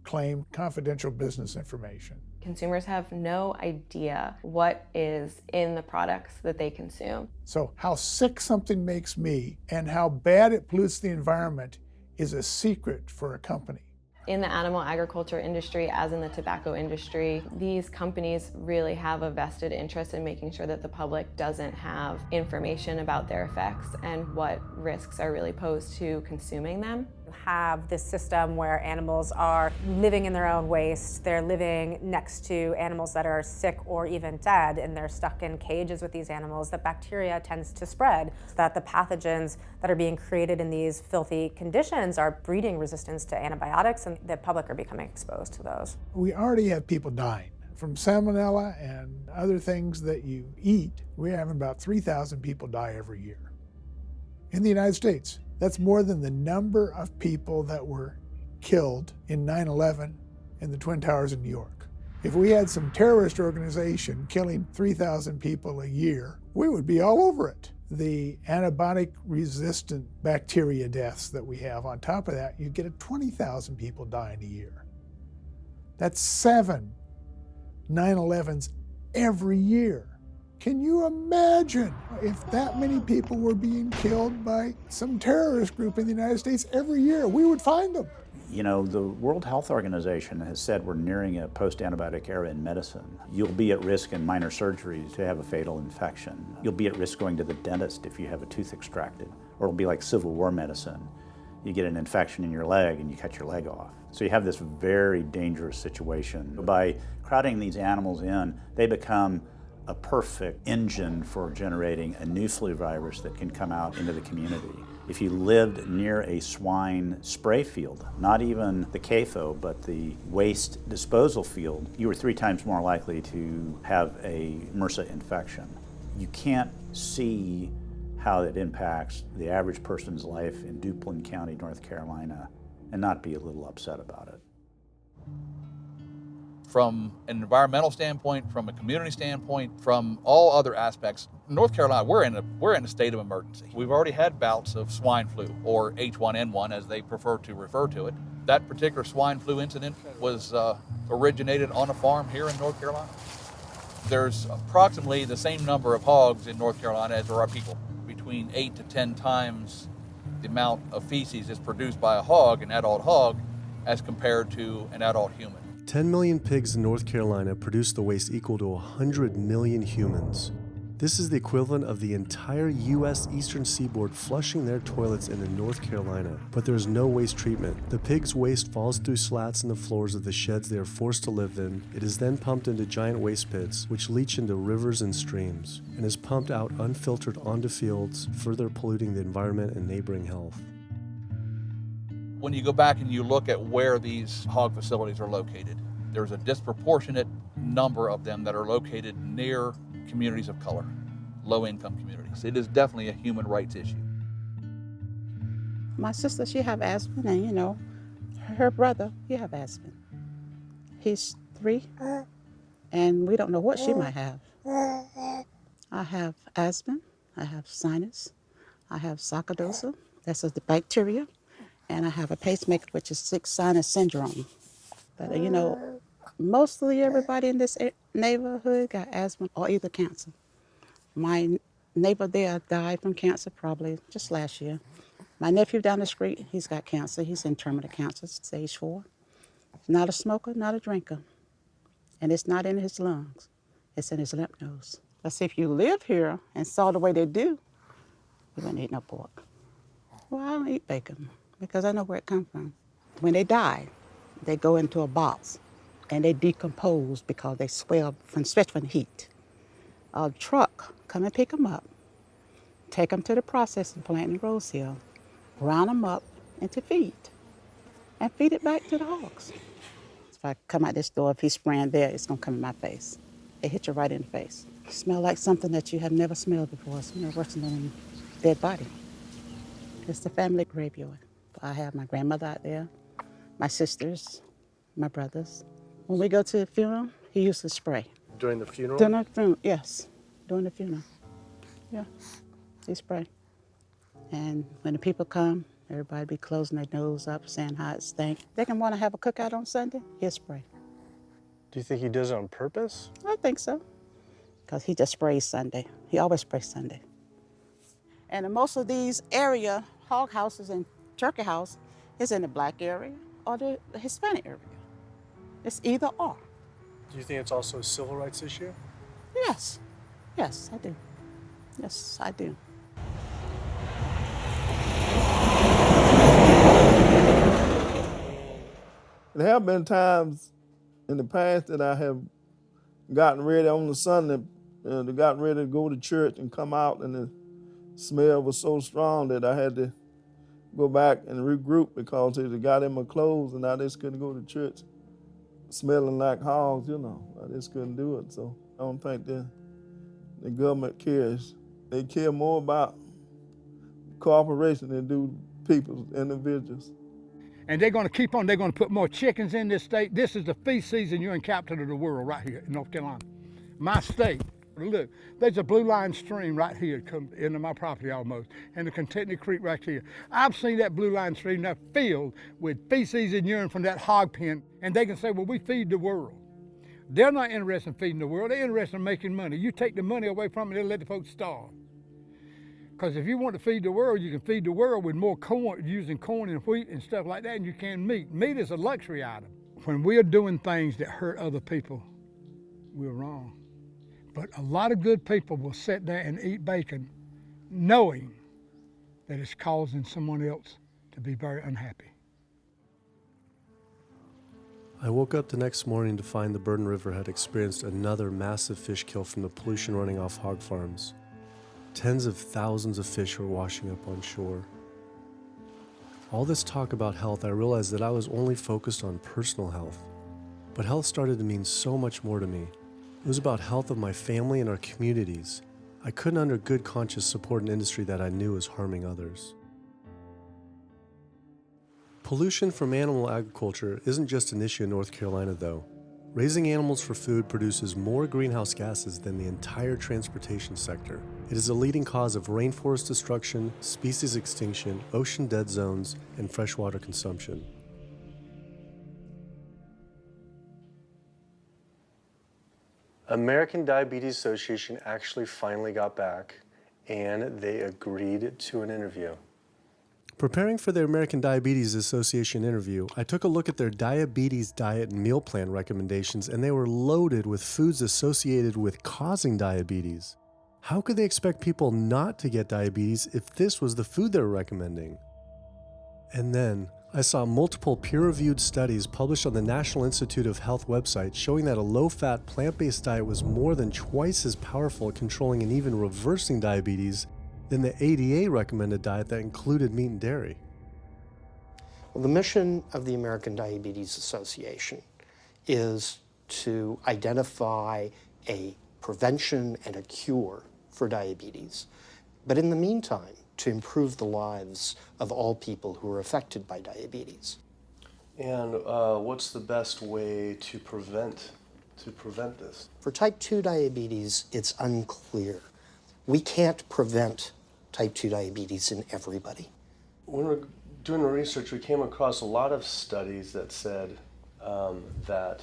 claimed confidential business information. Consumers have no idea what is in the products that they consume. So how sick something makes me and how bad it pollutes the environment is a secret for a company. In the animal agriculture industry, as in the tobacco industry, these companies really have a vested interest in making sure that the public doesn't have information about their effects and what risks are really posed to consuming them. Have this system where animals are living in their own waste, they're living next to animals that are sick or even dead, and they're stuck in cages with these animals. The bacteria tends to spread, so that the pathogens that are being created in these filthy conditions are breeding resistance to antibiotics, and the public are becoming exposed to those. We already have people dying from salmonella and other things that you eat. We're having about 3,000 people die every year in the United States. That's more than the number of people that were killed in 9/11 in the Twin Towers in New York. If we had some terrorist organization killing 3,000 people a year, we would be all over it. The antibiotic-resistant bacteria deaths that we have, on top of that, you get 20,000 people dying a year. That's 7 9/11s every year. Can you imagine if that many people were being killed by some terrorist group in the United States every year? We would find them. You know, the World Health Organization has said we're nearing a post-antibiotic era in medicine. You'll be at risk in minor surgeries to have a fatal infection. You'll be at risk going to the dentist if you have a tooth extracted. Or it'll be like Civil War medicine. You get an infection in your leg and you cut your leg off. So you have this very dangerous situation. By crowding these animals in, they become a perfect engine for generating a new flu virus that can come out into the community. If you lived near a swine spray field, not even the CAFO, but the waste disposal field, you were 3 times more likely to have a MRSA infection. You can't see how it impacts the average person's life in Duplin County, North Carolina, and not be a little upset about it. From an environmental standpoint, from a community standpoint, from all other aspects, North Carolina, we're in a state of emergency. We've already had bouts of swine flu, or H1N1 as they prefer to refer to it. That particular swine flu incident was originated on a farm here in North Carolina. There's approximately the same number of hogs in North Carolina as there are people. Between 8 to 10 times the amount of feces is produced by a hog, an adult hog, as compared to an adult human. 10 million pigs in North Carolina produce the waste equal to 100 million humans. This is the equivalent of the entire U.S. eastern seaboard flushing their toilets into North Carolina, but there's no waste treatment. The pigs' waste falls through slats in the floors of the sheds they are forced to live in. It is then pumped into giant waste pits, which leach into rivers and streams, and is pumped out unfiltered onto fields, further polluting the environment and neighboring health. When you go back and you look at where these hog facilities are located, there's a disproportionate number of them that are located near communities of color, low-income communities. It is definitely a human rights issue. My sister, she have asthma, and you know, her brother, he have asthma. He's 3, and we don't know what she might have. I have asthma, I have sinus, I have sarcoidosis, that's the bacteria, and I have a pacemaker, which is 6 sinus syndrome. But you know, mostly everybody in this neighborhood got asthma or either cancer. My neighbor there died from cancer probably just last year. My nephew down the street, he's got cancer. He's in terminal cancer, stage 4. Not a smoker, not a drinker. And it's not in his lungs. It's in his lymph nodes. But see, if you live here and saw the way they do, you wouldn't eat no pork. Well, I don't eat bacon because I know where it comes from. When they die, they go into a box and they decompose because they swell especially from the heat. A truck come and pick them up, take them to the processing plant in Rose Hill, ground them up into feed, and feed it back to the hogs. If I come out this door, if he's spraying there, it's gonna come in my face. It hit you right in the face. It smells like something that you have never smelled before. It smells worse than a dead body. It's the family graveyard. I have my grandmother out there, my sisters, my brothers. When we go to the funeral, he used to spray. During the funeral? During the funeral, yes. During the funeral. Yeah, he spray. And when the people come, everybody be closing their nose up, saying how it stink. They can want to have a cookout on Sunday, he'll spray. Do you think he does it on purpose? I think so, because he just sprays Sunday. He always sprays Sunday. And in most of these area, hog houses and turkey house is in the black area or the Hispanic area. It's either or. Do you think it's also a civil rights issue? Yes, yes, I do. Yes, I do. There have been times in the past that I have gotten ready on the Sunday, gotten ready to go to church and come out, and the smell was so strong that I had to go back and regroup because it got in my clothes and I just couldn't go to church smelling like hogs, you know. I just couldn't do it. So I don't think the government cares. They care more about cooperation than do people, individuals. And they're going to keep on. They're going to put more chickens in this state. This is the feast season. You're in capital of the world right here in North Carolina. My state. Look, there's a blue line stream right here come into my property almost, and the Contentney Creek right here. I've seen that blue line stream now filled with feces and urine from that hog pen, and they can say, well, we feed the world. They're not interested in feeding the world. They're interested in making money. You take the money away from them, they'll let the folks starve. Because if you want to feed the world, you can feed the world with more corn, using corn and wheat and stuff like that, and you can meat. Meat is a luxury item. When we're doing things that hurt other people, we're wrong. But a lot of good people will sit there and eat bacon knowing that it's causing someone else to be very unhappy. I woke up the next morning to find the Burden River had experienced another massive fish kill from the pollution running off hog farms. Tens of thousands of fish were washing up on shore. All this talk about health, I realized that I was only focused on personal health. But health started to mean so much more to me. It was about health of my family and our communities. I couldn't under good conscience support an industry that I knew was harming others. Pollution from animal agriculture isn't just an issue in North Carolina, though. Raising animals for food produces more greenhouse gases than the entire transportation sector. It is a leading cause of rainforest destruction, species extinction, ocean dead zones, and freshwater consumption. American Diabetes Association actually finally got back and they agreed to an interview. Preparing for the American Diabetes Association interview, I took a look at their diabetes diet and meal plan recommendations, and they were loaded with foods associated with causing diabetes. How could they expect people not to get diabetes if this was the food they were recommending? And then I saw multiple peer-reviewed studies published on the National Institute of Health website showing that a low-fat, plant-based diet was more than twice as powerful at controlling and even reversing diabetes than the ADA recommended diet that included meat and dairy. Well, the mission of the American Diabetes Association is to identify a prevention and a cure for diabetes, but in the meantime, to improve the lives of all people who are affected by diabetes. And what's the best way to prevent this? For type 2 diabetes, it's unclear. We can't prevent type 2 diabetes in everybody. When we're doing the research, we came across a lot of studies that said that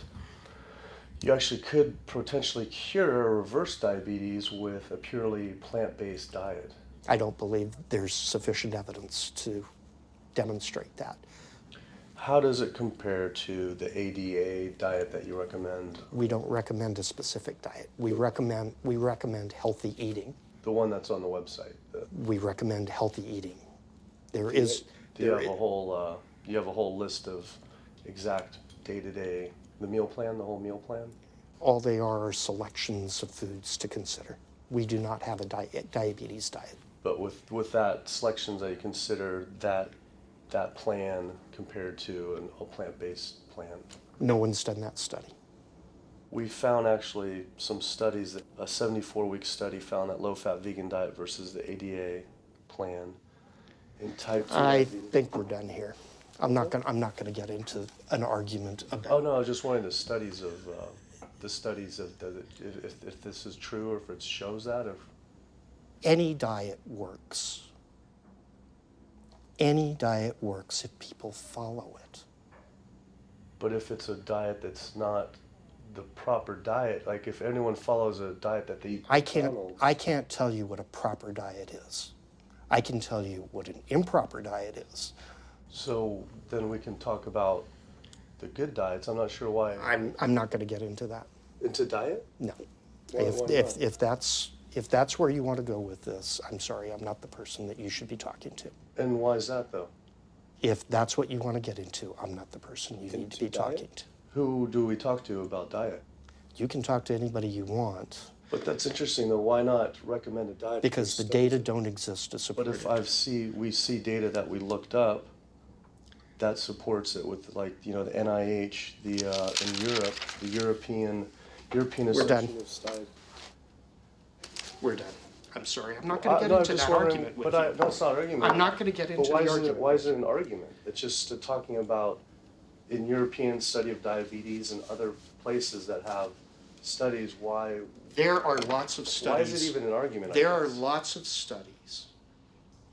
you actually could potentially cure or reverse diabetes with a purely plant-based diet. I don't believe there's sufficient evidence to demonstrate that. How does it compare to the ADA diet that you recommend? We don't recommend a specific diet. We recommend healthy eating. The one that's on the website. We recommend healthy eating. Do you have a whole list of exact day-to-day, the meal plan, the whole meal plan? All they are selections of foods to consider. We do not have a diabetes diet. But with that selections, that you consider that plan compared to a plant-based plan? No one's done that study. We found actually some studies, that a 74-week study found that low-fat vegan diet versus the ADA plan in type 2 I diabetes. think we're done here. I'm not gonna get into an argument about. Oh no, I was just wondering the studies of if this is true or if it shows that. Any diet works. Any diet works if people follow it. But if it's a diet that's not the proper diet, like if anyone follows a diet that they eat I can't tell you what a proper diet is. I can tell you what an improper diet is. So then we can talk about the good diets. I'm not sure why. I'm not going to get into that. Into diet? No. Why not? If that's where you want to go with this, I'm sorry, I'm not the person that you should be talking to. And why is that, though? If that's what you want to get into, I'm not the person you need to be talking to. Who do we talk to about diet? You can talk to anybody you want. But that's interesting, though. Why not recommend a diet? Because the data don't exist to support it. But if we see data that we looked up that supports it with, like, you know, the NIH, in Europe, the European Association of Studies. We're done. I'm sorry, I'm not going to get into that argument with you. No, it's not an argument. I'm not going to get into the argument. Why is it an argument? It's just talking about in European study of diabetes and other places that have studies, why... There are lots of studies. Why is it even an argument? There are lots of studies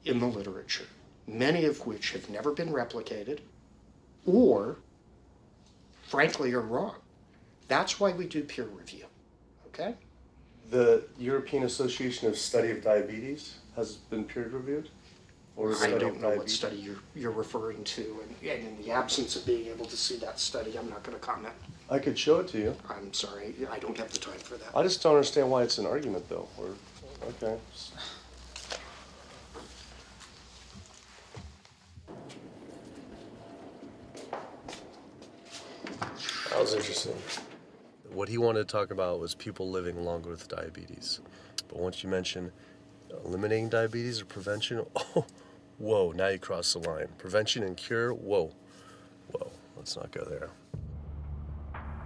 in the literature, many of which have never been replicated or, frankly, are wrong. That's why we do peer review, okay? The European Association of Study of Diabetes has been peer reviewed? Or I don't know what study you're referring to, and in the absence of being able to see that study, I'm not going to comment. I could show it to you. I'm sorry, I don't have the time for that. I just don't understand why it's an argument, though. Okay. That was interesting. What he wanted to talk about was people living longer with diabetes. But once you mention eliminating diabetes or prevention, oh, whoa, now you cross the line. Prevention and cure, whoa, let's not go there.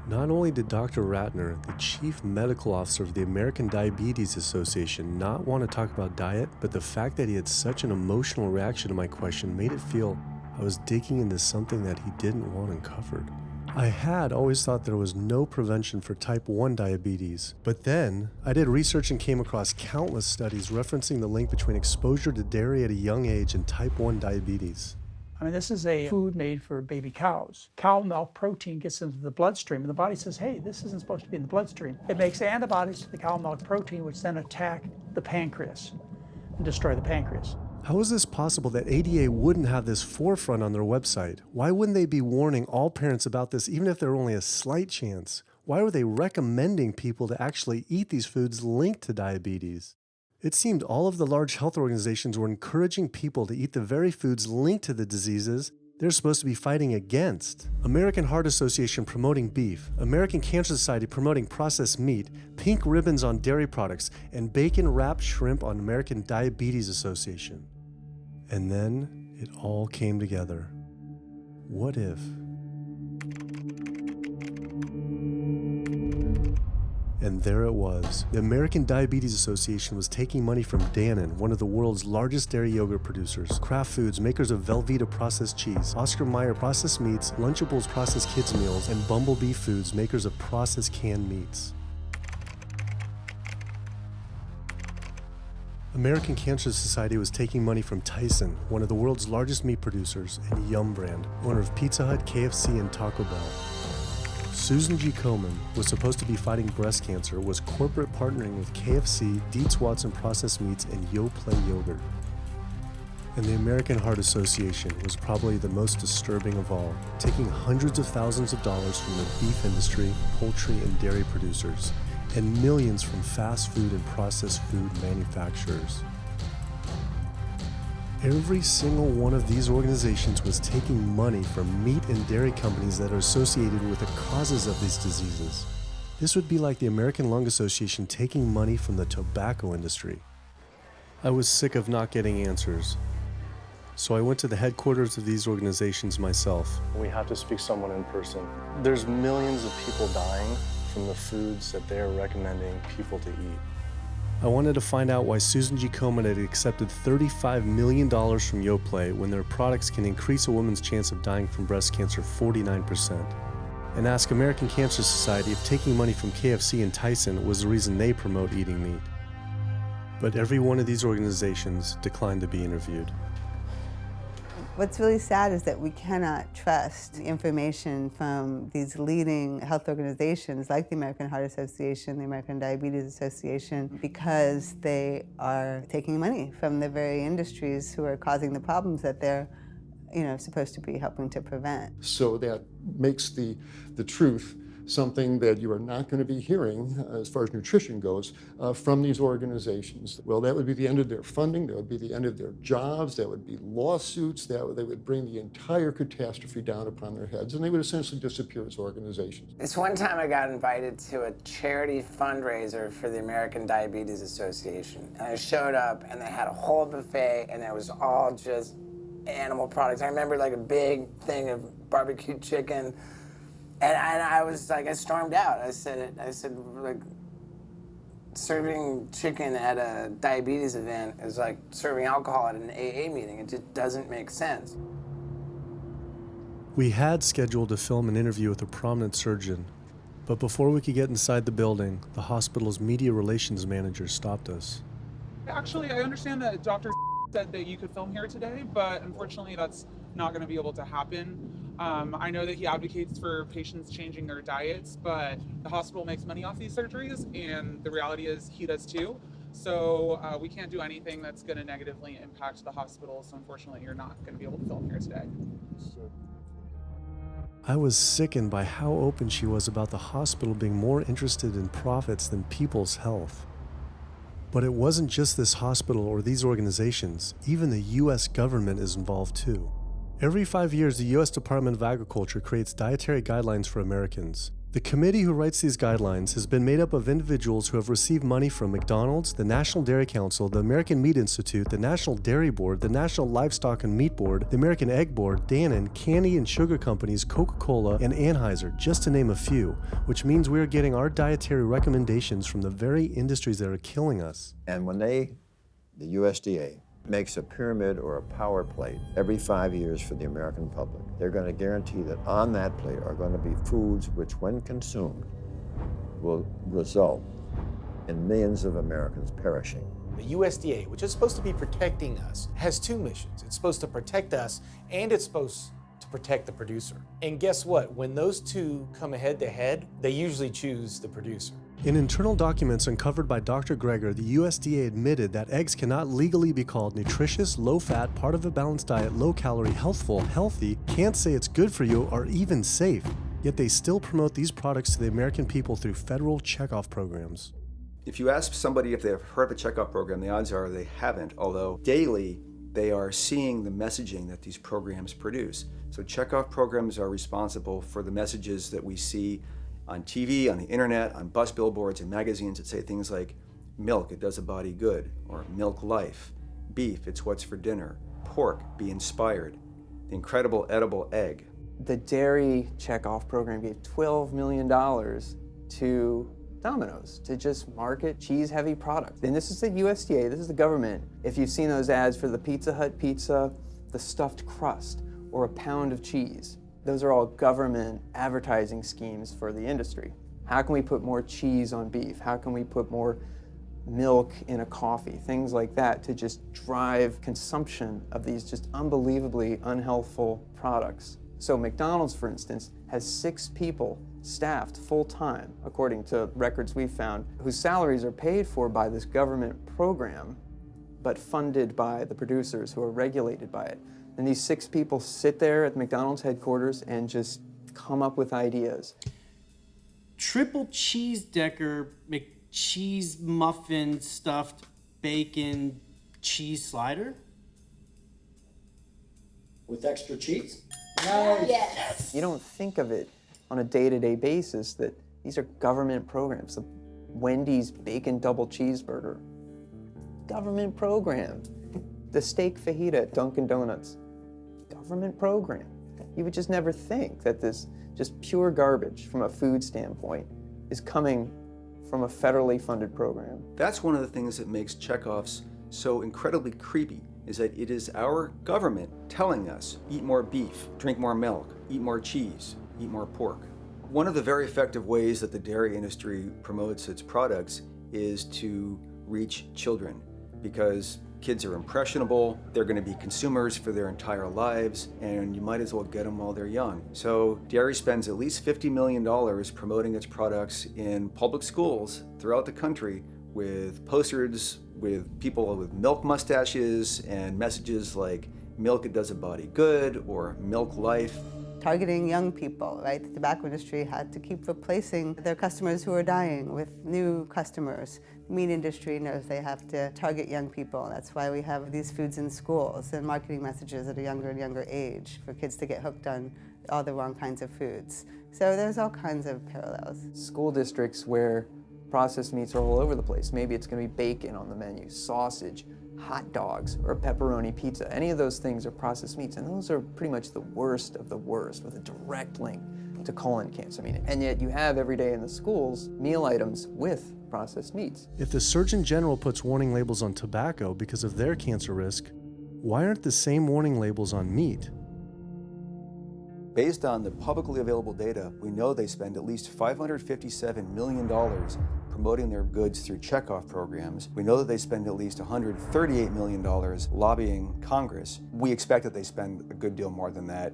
Not only did Dr. Ratner, the chief medical officer of the American Diabetes Association, not want to talk about diet, but the fact that he had such an emotional reaction to my question made it feel I was digging into something that he didn't want uncovered. I had always thought there was no prevention for type 1 diabetes, but then I did research and came across countless studies referencing the link between exposure to dairy at a young age and type 1 diabetes. I mean, this is a food made for baby cows. Cow milk protein gets into the bloodstream, and the body says, hey, this isn't supposed to be in the bloodstream. It makes antibodies to the cow milk protein, which then attack the pancreas and destroy the pancreas. How is this possible that ADA wouldn't have this forefront on their website? Why wouldn't they be warning all parents about this, even if there were only a slight chance? Why were they recommending people to actually eat these foods linked to diabetes? It seemed all of the large health organizations were encouraging people to eat the very foods linked to the diseases they're supposed to be fighting against. American Heart Association promoting beef, American Cancer Society promoting processed meat, pink ribbons on dairy products, and bacon-wrapped shrimp on American Diabetes Association. And then it all came together. What if? And there it was. The American Diabetes Association was taking money from Dannon, one of the world's largest dairy yogurt producers, Kraft Foods, makers of Velveeta processed cheese, Oscar Mayer processed meats, Lunchables processed kids meals, and Bumblebee Foods, makers of processed canned meats. American Cancer Society was taking money from Tyson, one of the world's largest meat producers, and Yum Brand, owner of Pizza Hut, KFC, and Taco Bell. Susan G. Komen was supposed to be fighting breast cancer, was corporate partnering with KFC, Dietz Watson Processed Meats, and Yoplait Yogurt. And the American Heart Association was probably the most disturbing of all, taking hundreds of thousands of dollars from the beef industry, poultry, and dairy producers, and millions from fast food and processed food manufacturers. Every single one of these organizations was taking money from meat and dairy companies that are associated with the causes of these diseases. This would be like the American Lung Association taking money from the tobacco industry. I was sick of not getting answers, so I went to the headquarters of these organizations myself. We have to speak to someone in person. There's millions of people dying from the foods that they're recommending people to eat. I wanted to find out why Susan G. Komen had accepted $35 million from Yoplait when their products can increase a woman's chance of dying from breast cancer 49%. And ask American Cancer Society if taking money from KFC and Tyson was the reason they promote eating meat. but every one of these organizations declined to be interviewed. What's really sad is that we cannot trust information from these leading health organizations like the American Heart Association, the American Diabetes Association, because they are taking money from the very industries who are causing the problems that they're supposed to be helping to prevent. So that makes the truth something that you are not going to be hearing, as far as nutrition goes, from these organizations. Well, that would be the end of their funding, that would be the end of their jobs, that would be lawsuits, they would bring the entire catastrophe down upon their heads, and they would essentially disappear as organizations. This one time I got invited to a charity fundraiser for the American Diabetes Association, and I showed up and they had a whole buffet and it was all just animal products. I remember like a big thing of barbecued chicken. And I was like, I stormed out. I said, like, serving chicken at a diabetes event is like serving alcohol at an AA meeting. It just doesn't make sense. We had scheduled to film an interview with a prominent surgeon, but before we could get inside the building, the hospital's media relations manager stopped us. Actually, I understand that Dr. said that you could film here today, but unfortunately that's not going to be able to happen. I know that he advocates for patients changing their diets, but the hospital makes money off these surgeries, and the reality is he does too. So we can't do anything that's going to negatively impact the hospital, so unfortunately you're not going to be able to film here today. I was sickened by how open she was about the hospital being more interested in profits than people's health. But it wasn't just this hospital or these organizations. Even the US government is involved too. Every 5 years, the U.S. Department of Agriculture creates dietary guidelines for Americans. The committee who writes these guidelines has been made up of individuals who have received money from McDonald's, the National Dairy Council, the American Meat Institute, the National Dairy Board, the National Livestock and Meat Board, the American Egg Board, Dannon, candy and sugar companies, Coca-Cola, and Anheuser, just to name a few, which means we are getting our dietary recommendations from the very industries that are killing us. And when the USDA, makes a pyramid or a power plate every 5 years for the American public, they're going to guarantee that on that plate are going to be foods which, when consumed, will result in millions of Americans perishing. The USDA, which is supposed to be protecting us, has two missions. It's supposed to protect us, and it's supposed to protect the producer. And guess what? When those two come head to head, they usually choose the producer. In internal documents uncovered by Dr. Greger, the USDA admitted that eggs cannot legally be called nutritious, low-fat, part of a balanced diet, low-calorie, healthful, healthy, can't say it's good for you, or even safe. Yet they still promote these products to the American people through federal checkoff programs. If you ask somebody if they've heard of the checkoff program, the odds are they haven't, although daily they are seeing the messaging that these programs produce. So checkoff programs are responsible for the messages that we see on TV, on the internet, on bus billboards and magazines that say things like, milk, it does a body good, or milk life, beef, it's what's for dinner, pork, be inspired, the incredible edible egg. The dairy checkoff program gave $12 million to Domino's to just market cheese-heavy products. And this is the USDA, this is the government. If you've seen those ads for the Pizza Hut pizza, the stuffed crust, or a pound of cheese, those are all government advertising schemes for the industry. How can we put more cheese on beef? How can we put more milk in a coffee? Things like that to just drive consumption of these just unbelievably unhealthful products. So McDonald's, for instance, has 6 people staffed full-time, according to records we found, whose salaries are paid for by this government program, but funded by the producers who are regulated by it. And these 6 people sit there at McDonald's headquarters and just come up with ideas. Triple cheese decker McCheese muffin stuffed bacon cheese slider? With extra cheese? Nice. Yes. You don't think of it on a day-to-day basis that these are government programs. The Wendy's bacon double cheeseburger, government program. The steak fajita at Dunkin' Donuts, government program. You would just never think that this just pure garbage from a food standpoint is coming from a federally funded program. That's one of the things that makes checkoffs so incredibly creepy, is that it is our government telling us, eat more beef, drink more milk, eat more cheese, eat more pork. One of the very effective ways that the dairy industry promotes its products is to reach children. because kids are impressionable, they're going to be consumers for their entire lives, and you might as well get them while they're young. So dairy spends at least $50 million promoting its products in public schools throughout the country with posters with people with milk mustaches and messages like milk it does a body good or milk life. Targeting young people, right? The tobacco industry had to keep replacing their customers who are dying with new customers. The meat industry knows they have to target young people. That's why we have these foods in schools and marketing messages at a younger and younger age for kids to get hooked on all the wrong kinds of foods. So there's all kinds of parallels. School districts where processed meats are all over the place. Maybe it's going to be bacon on the menu, sausage, hot dogs, or a pepperoni pizza. Any of those things are processed meats, and those are pretty much the worst of the worst with a direct link to colon cancer. And yet you have every day in the schools meal items with processed meats. If the Surgeon General puts warning labels on tobacco because of their cancer risk, why aren't the same warning labels on meat? Based on the publicly available data, we know they spend at least $557 million promoting their goods through checkoff programs. We know that they spend at least $138 million lobbying Congress. We expect that they spend a good deal more than that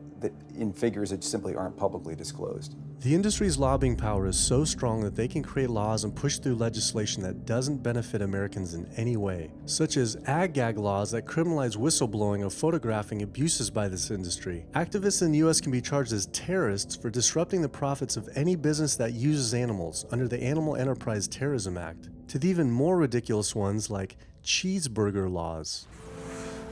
in figures that simply aren't publicly disclosed. The industry's lobbying power is so strong that they can create laws and push through legislation that doesn't benefit Americans in any way, such as ag-gag laws that criminalize whistleblowing of photographing abuses by this industry. Activists in the U.S. can be charged as terrorists for disrupting the profits of any business that uses animals under the Animal Enterprise Terrorism Act, to the even more ridiculous ones like cheeseburger laws.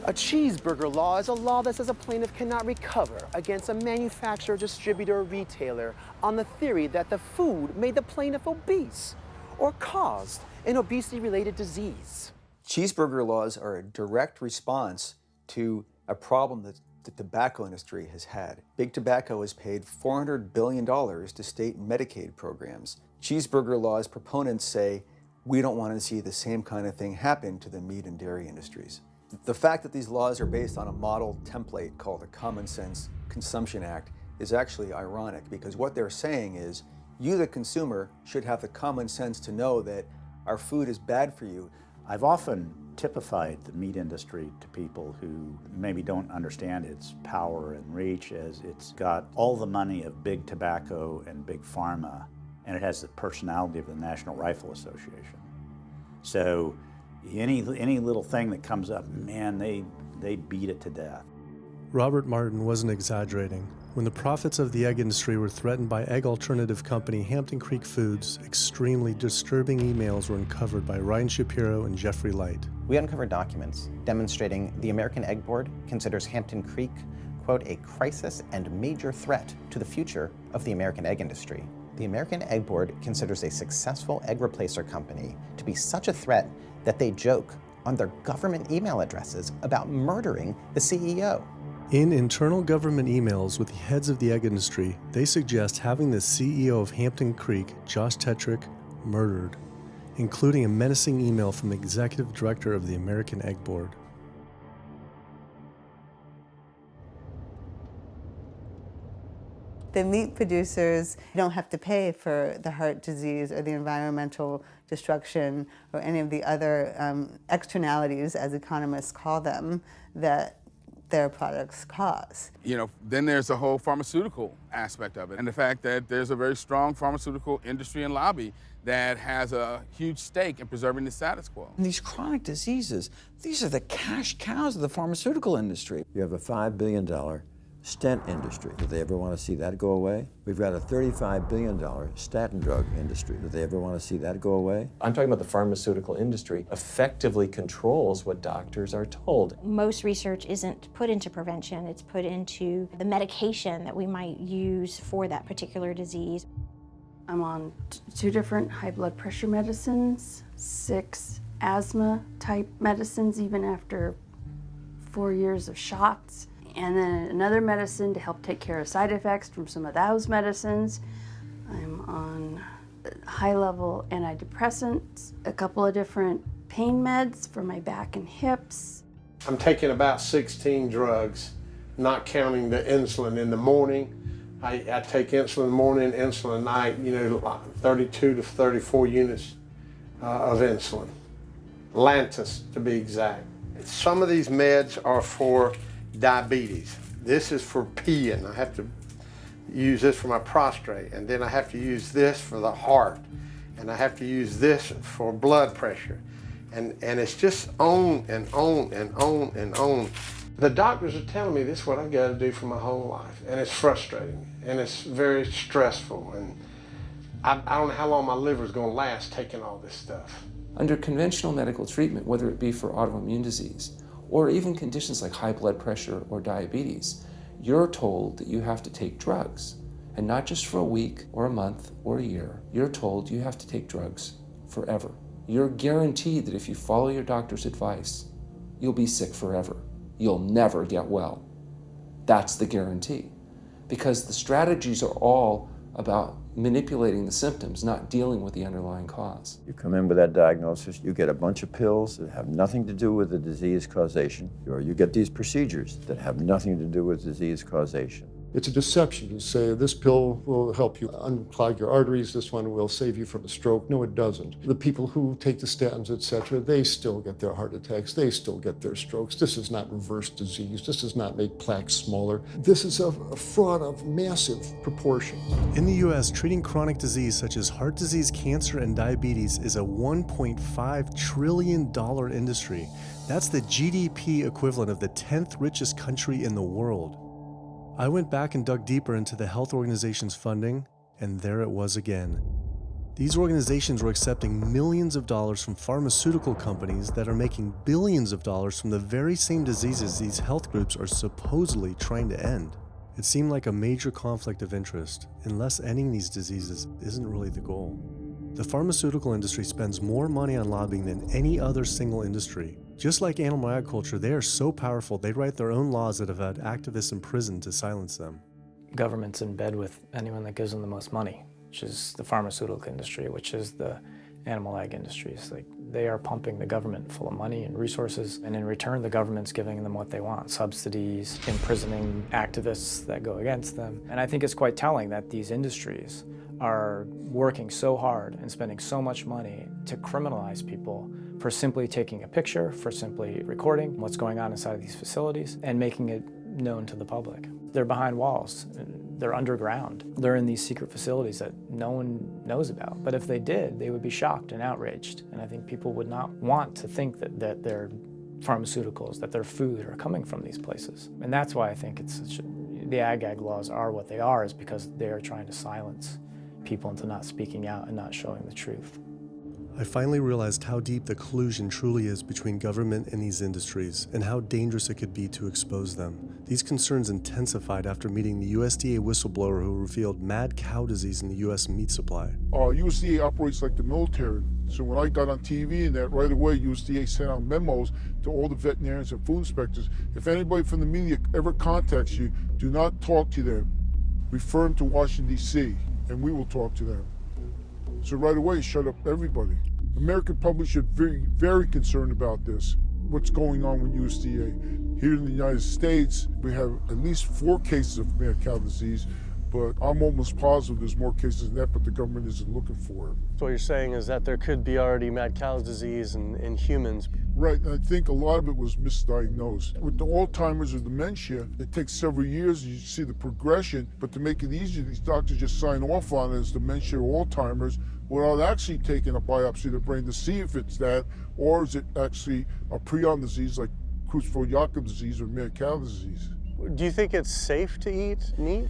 A cheeseburger law is a law that says a plaintiff cannot recover against a manufacturer, distributor, or retailer on the theory that the food made the plaintiff obese or caused an obesity-related disease. Cheeseburger laws are a direct response to a problem that the tobacco industry has had. Big Tobacco has paid $400 billion to state Medicaid programs. Cheeseburger laws proponents say, we don't want to see the same kind of thing happen to the meat and dairy industries. The fact that these laws are based on a model template called the Common Sense Consumption Act is actually ironic, because what they're saying is, you, the consumer, should have the common sense to know that our food is bad for you. I've often typified the meat industry to people who maybe don't understand its power and reach, as it's got all the money of big tobacco and big pharma, and it has the personality of the National Rifle Association. So any little thing that comes up, man, they beat it to death. Robert Martin wasn't exaggerating. When the profits of the egg industry were threatened by egg alternative company Hampton Creek Foods, extremely disturbing emails were uncovered by Ryan Shapiro and Jeffrey Light. We uncovered documents demonstrating the American Egg Board considers Hampton Creek, quote, a crisis and major threat to the future of the American egg industry. The American Egg Board considers a successful egg replacer company to be such a threat that they joke on their government email addresses about murdering the CEO. In internal government emails with the heads of the egg industry, they suggest having the CEO of Hampton Creek, Josh Tetrick, murdered, including a menacing email from the executive director of the American Egg Board. The meat producers don't have to pay for the heart disease or the environmental destruction or any of the other externalities, as economists call them, that their products cause. You know, then there's the whole pharmaceutical aspect of it, and the fact that there's a very strong pharmaceutical industry and lobby that has a huge stake in preserving the status quo. And these chronic diseases, these are the cash cows of the pharmaceutical industry. You have a $5 billion stent industry. Do they ever want to see that go away? We've got a $35 billion statin drug industry. Do they ever want to see that go away? I'm talking about the pharmaceutical industry effectively controls what doctors are told. Most research isn't put into prevention, it's put into the medication that we might use for that particular disease. I'm on 2 different high blood pressure medicines, 6 asthma type medicines, even after 4 years of shots. And then another medicine to help take care of side effects from some of those medicines. I'm on high-level antidepressants, a couple of different pain meds for my back and hips. I'm taking about 16 drugs, not counting the insulin in the morning. I take insulin in the morning, insulin at night, 32 to 34 units of insulin Lantus to be exact. Some of these meds are for diabetes. This is for peeing. I have to use this for my prostate, and then I have to use this for the heart, and I have to use this for blood pressure. And it's just on and on and on and on. The doctors are telling me this is what I've got to do for my whole life, and it's frustrating, and it's very stressful, and I don't know how long my liver's going to last taking all this stuff. Under conventional medical treatment, whether it be for autoimmune disease or even conditions like high blood pressure or diabetes, you're told that you have to take drugs, and not just for a week or a month or a year. You're told you have to take drugs forever. You're guaranteed that if you follow your doctor's advice, you'll be sick forever. You'll never get well. That's the guarantee. Because the strategies are all about manipulating the symptoms, not dealing with the underlying cause. You come in with that diagnosis, you get a bunch of pills that have nothing to do with the disease causation, or you get these procedures that have nothing to do with disease causation. It's a deception to say this pill will help you unclog your arteries, this one will save you from a stroke. No, it doesn't. The people who take the statins, etc., they still get their heart attacks, they still get their strokes. This does not reverse disease. This does not make plaques smaller. This is a fraud of massive proportions. In the US, treating chronic disease such as heart disease, cancer, and diabetes is a $1.5 trillion industry. That's the GDP equivalent of the 10th richest country in the world. I went back and dug deeper into the health organization's funding, and there it was again. These organizations were accepting millions of dollars from pharmaceutical companies that are making billions of dollars from the very same diseases these health groups are supposedly trying to end. It seemed like a major conflict of interest, unless ending these diseases isn't really the goal. The pharmaceutical industry spends more money on lobbying than any other single industry. Just like animal agriculture, they are so powerful they write their own laws that have had activists in prison to silence them. Government's in bed with anyone that gives them the most money, which is the pharmaceutical industry, which is the animal ag industries. Like, they are pumping the government full of money and resources, and in return the government's giving them what they want: subsidies, imprisoning activists that go against them. And I think it's quite telling that these industries are working so hard and spending so much money to criminalize people for simply taking a picture, for simply recording what's going on inside of these facilities and making it known to the public. They're behind walls, they're underground, they're in these secret facilities that no one knows about. But if they did, they would be shocked and outraged. And I think people would not want to think that their pharmaceuticals, that their food are coming from these places. And that's why I think the ag laws are what they are, is because they are trying to silence people into not speaking out and not showing the truth. I finally realized how deep the collusion truly is between government and these industries, and how dangerous it could be to expose them. These concerns intensified after meeting the USDA whistleblower who revealed mad cow disease in the US meat supply. USDA operates like the military. So when I got on TV and that, right away USDA sent out memos to all the veterinarians and food inspectors. If anybody from the media ever contacts you, do not talk to them. Refer them to Washington, D.C., and we will talk to them. So right away, shut up everybody. American public should be very concerned about this, what's going on with USDA. Here in the United States, we have at least 4 cases of mad cow disease, but I'm almost positive there's more cases than that, but the government isn't looking for it. So what you're saying is that there could be already mad cow disease in humans. Right, and I think a lot of it was misdiagnosed. With the Alzheimer's or dementia, it takes several years, you see the progression, but to make it easier, these doctors just sign off on it as dementia or Alzheimer's without actually taking a biopsy of the brain to see if it's that, or is it actually a prion disease like Creutzfeldt-Jakob disease or mad cow disease. Do you think it's safe to eat meat?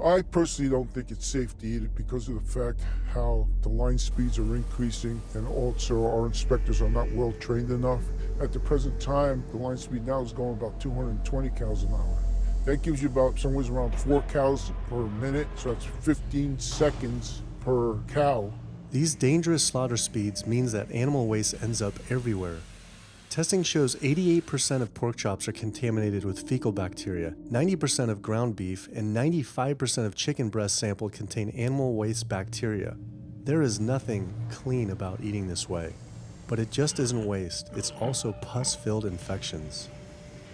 I personally don't think it's safe to eat it because of the fact how the line speeds are increasing, and also our inspectors are not well trained enough. At the present time, the line speed now is going about 220 cows an hour. That gives you about somewhere around 4 cows per minute, so that's 15 seconds per cow. These dangerous slaughter speeds means that animal waste ends up everywhere. Testing shows 88% of pork chops are contaminated with fecal bacteria, 90% of ground beef, and 95% of chicken breast sampled contain animal waste bacteria. There is nothing clean about eating this way. But it just isn't waste, it's also pus-filled infections.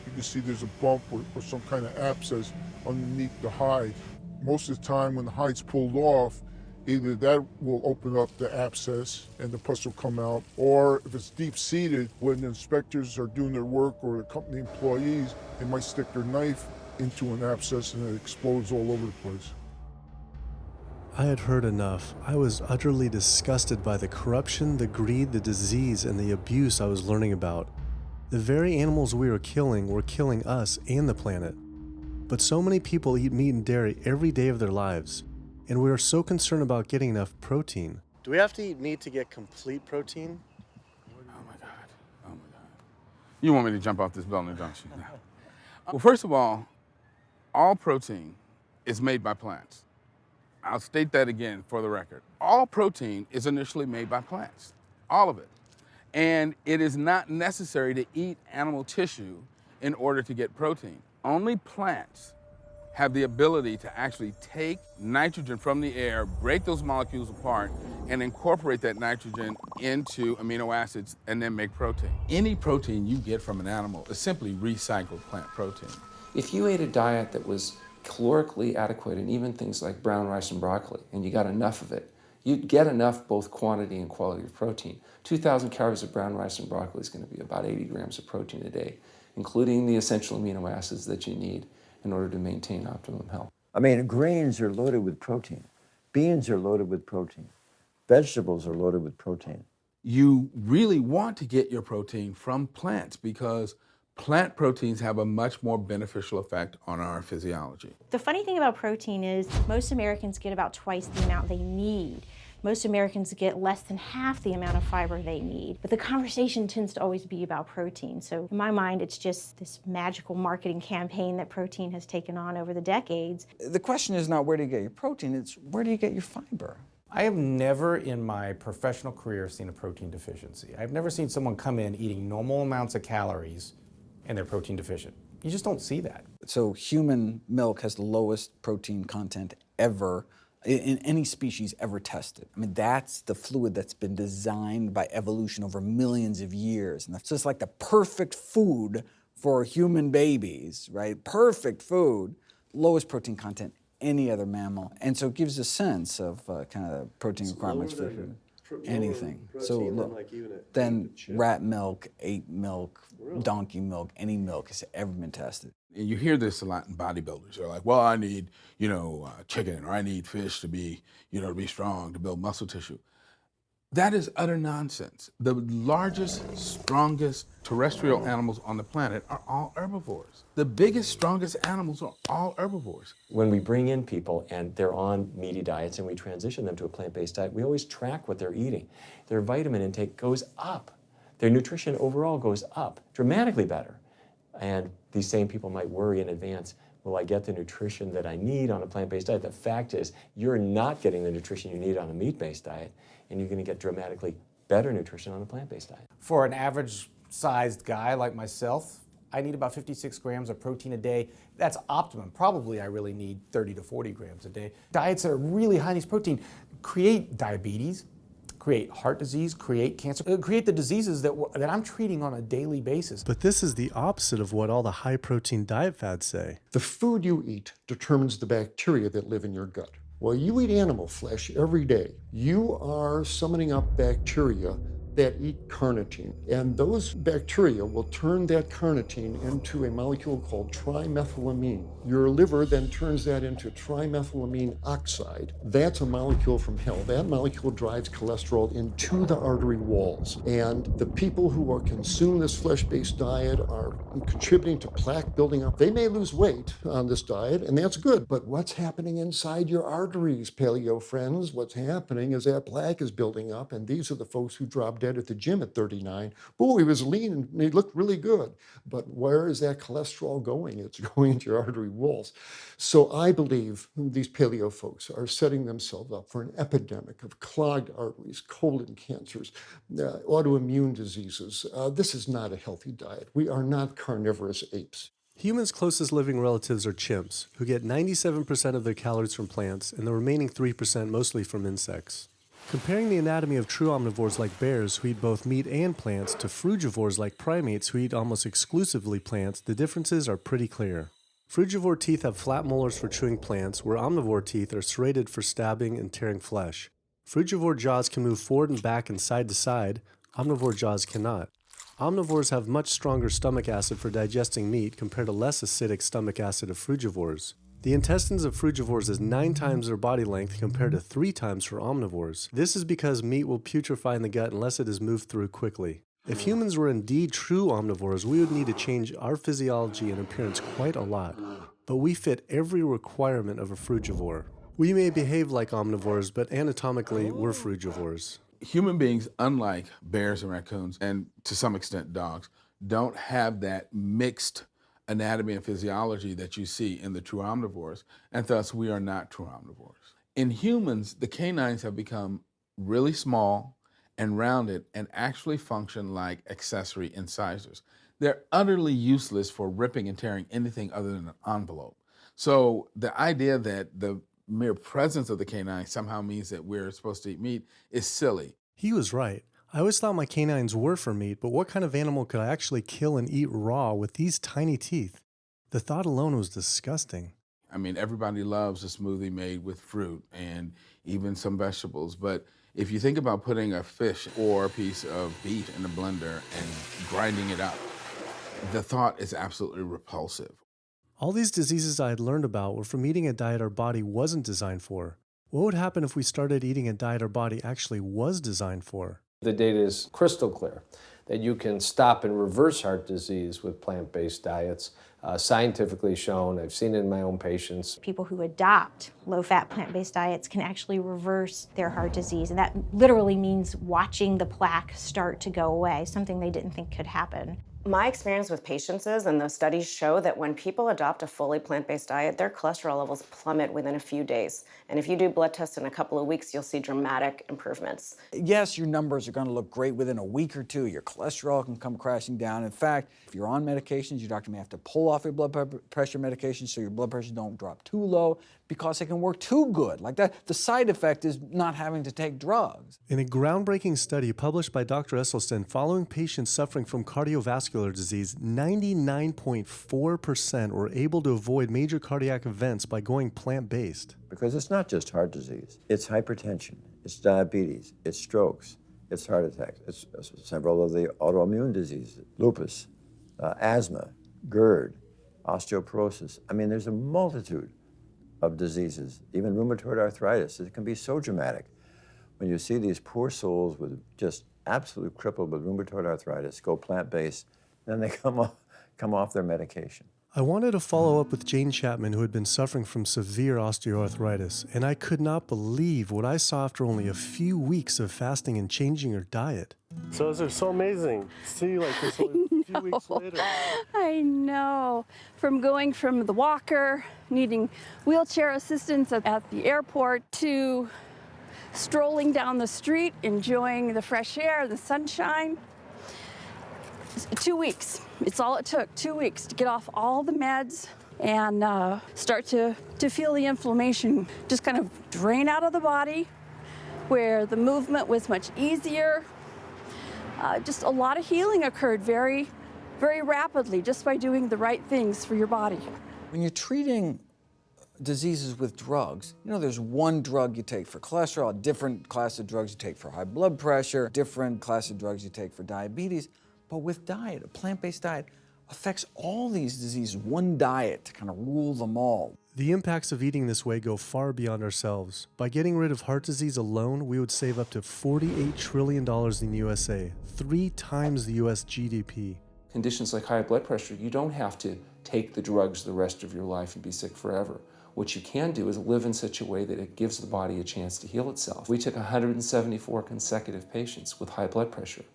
You can see there's a bump or some kind of abscess underneath the hide. Most of the time when the hide's pulled off, either that will open up the abscess and the pus will come out, or if it's deep-seated, when inspectors are doing their work or the company employees, they might stick their knife into an abscess and it explodes all over the place. I had heard enough. I was utterly disgusted by the corruption, the greed, the disease, and the abuse I was learning about. The very animals we were killing us and the planet. But so many people eat meat and dairy every day of their lives, and we are so concerned about getting enough protein. Do we have to eat meat to get complete protein? Oh my God. You want me to jump off this building, don't you? No. Well, first of all protein is made by plants. I'll state that again for the record. All protein is initially made by plants, all of it. And it is not necessary to eat animal tissue in order to get protein. Only plants have the ability to actually take nitrogen from the air, break those molecules apart, and incorporate that nitrogen into amino acids and then make protein. Any protein you get from an animal is simply recycled plant protein. If you ate a diet that was calorically adequate, and even things like brown rice and broccoli, and you got enough of it, you'd get enough both quantity and quality of protein. 2,000 calories of brown rice and broccoli is going to be about 80 grams of protein a day, including the essential amino acids that you need in order to maintain optimum health. I mean, grains are loaded with protein. Beans are loaded with protein. Vegetables are loaded with protein. You really want to get your protein from plants because plant proteins have a much more beneficial effect on our physiology. The funny thing about protein is most Americans get about twice the amount they need. Most Americans get less than half the amount of fiber they need. But the conversation tends to always be about protein. So in my mind, it's just this magical marketing campaign that protein has taken on over the decades. The question is not where do you get your protein, it's where do you get your fiber? I have never in my professional career seen a protein deficiency. I've never seen someone come in eating normal amounts of calories and they're protein deficient. You just don't see that. So human milk has the lowest protein content ever in any species ever tested. I mean, that's the fluid that's been designed by evolution over millions of years. And so it's like the perfect food for human babies, right? Perfect food, lowest protein content any other mammal. And so it gives a sense of kind of protein requirements for anything. So then rat milk, ape milk, donkey milk, any milk has ever been tested. And you hear this a lot in bodybuilders. They're like, well, I need, chicken, or I need fish to be, to be strong, to build muscle tissue. That is utter nonsense. The largest, strongest terrestrial animals on the planet are all herbivores. The biggest, strongest animals are all herbivores. When we bring in people and they're on meaty diets and we transition them to a plant-based diet, we always track what they're eating. Their vitamin intake goes up. Their nutrition overall goes up, dramatically better. And these same people might worry in advance, will I get the nutrition that I need on a plant-based diet? The fact is, you're not getting the nutrition you need on a meat-based diet, and you're going to get dramatically better nutrition on a plant-based diet. For an average-sized guy like myself, I need about 56 grams of protein a day. That's optimum. Probably I really need 30 to 40 grams a day. Diets that are really high in these protein create diabetes, create heart disease, create cancer, create the diseases that I'm treating on a daily basis. But this is the opposite of what all the high-protein diet fads say. The food you eat determines the bacteria that live in your gut. While you eat animal flesh every day, you are summoning up bacteria that eat carnitine. And those bacteria will turn that carnitine into a molecule called trimethylamine. Your liver then turns that into trimethylamine oxide. That's a molecule from hell. That molecule drives cholesterol into the artery walls. And the people who are consuming this flesh-based diet are contributing to plaque building up. They may lose weight on this diet, and that's good. But what's happening inside your arteries, paleo friends? What's happening is that plaque is building up, and these are the folks who drop dead at the gym at 39. Boy, he was lean and he looked really good. But where is that cholesterol going? It's going into your artery walls. So I believe these paleo folks are setting themselves up for an epidemic of clogged arteries, colon cancers, autoimmune diseases. This is not a healthy diet. We are not carnivorous apes. Humans' closest living relatives are chimps, who get 97% of their calories from plants and the remaining 3% mostly from insects. Comparing the anatomy of true omnivores like bears, who eat both meat and plants, to frugivores like primates, who eat almost exclusively plants, the differences are pretty clear. Frugivore teeth have flat molars for chewing plants, where omnivore teeth are serrated for stabbing and tearing flesh. Frugivore jaws can move forward and back and side to side. Omnivore jaws cannot. Omnivores have much stronger stomach acid for digesting meat compared to less acidic stomach acid of frugivores. The intestines of frugivores is 9 times their body length compared to 3 times for omnivores. This is because meat will putrefy in the gut unless it is moved through quickly. If humans were indeed true omnivores, we would need to change our physiology and appearance quite a lot. But we fit every requirement of a frugivore. We may behave like omnivores, but anatomically, we're frugivores. Human beings, unlike bears and raccoons, and to some extent dogs, don't have that mixed anatomy and physiology that you see in the true omnivores, and thus we are not true omnivores. In humans, the canines have become really small and rounded and actually function like accessory incisors. They're utterly useless for ripping and tearing anything other than an envelope. So the idea that the mere presence of the canine somehow means that we're supposed to eat meat is silly. He was right. I always thought my canines were for meat, but what kind of animal could I actually kill and eat raw with these tiny teeth? The thought alone was disgusting. I mean, everybody loves a smoothie made with fruit and even some vegetables, but if you think about putting a fish or a piece of beef in a blender and grinding it up, the thought is absolutely repulsive. All these diseases I had learned about were from eating a diet our body wasn't designed for. What would happen if we started eating a diet our body actually was designed for? The data is crystal clear that you can stop and reverse heart disease with plant-based diets. Scientifically shown, I've seen it in my own patients. People who adopt low-fat plant-based diets can actually reverse their heart disease, and that literally means watching the plaque start to go away, something they didn't think could happen. My experience with patients is, and those studies show, that when people adopt a fully plant-based diet, their cholesterol levels plummet within a few days. And if you do blood tests in a couple of weeks, you'll see dramatic improvements. Yes, your numbers are going to look great within a week or two. Your cholesterol can come crashing down. In fact, if you're on medications, your doctor may have to pull off your blood pressure medication so your blood pressure don't drop too low because it can work too good. Like that, the side effect is not having to take drugs. In a groundbreaking study published by Dr. Esselstyn following patients suffering from cardiovascular disease, 99.4% were able to avoid major cardiac events by going plant-based. Because it's not just heart disease. It's hypertension, it's diabetes, it's strokes, it's heart attacks, it's several of the autoimmune diseases, lupus, asthma, GERD, osteoporosis. I mean, there's a multitude of diseases, even rheumatoid arthritis. It can be so dramatic. When you see these poor souls with just absolutely crippled with rheumatoid arthritis go plant-based, then they come off their medication. I wanted to follow up with Jane Chapman, who had been suffering from severe osteoarthritis, and I could not believe what I saw after only a few weeks of fasting and changing her diet. So it's so amazing to see like this only a few weeks later. I know. From going from the walker, needing wheelchair assistance at the airport, to strolling down the street, enjoying the fresh air, the sunshine. 2 weeks. It's all it took, 2 weeks to get off all the meds and start to feel the inflammation just kind of drain out of the body, where the movement was much easier. Just a lot of healing occurred very, very rapidly just by doing the right things for your body. When you're treating diseases with drugs, you know, there's one drug you take for cholesterol, a different class of drugs you take for high blood pressure, different class of drugs you take for diabetes. But with diet, a plant-based diet affects all these diseases, one diet to kind of rule them all. The impacts of eating this way go far beyond ourselves. By getting rid of heart disease alone, we would save up to $48 trillion in the USA, 3 times the US GDP. Conditions like high blood pressure, you don't have to take the drugs the rest of your life and be sick forever. What you can do is live in such a way that it gives the body a chance to heal itself. We took 174 consecutive patients with high blood pressure,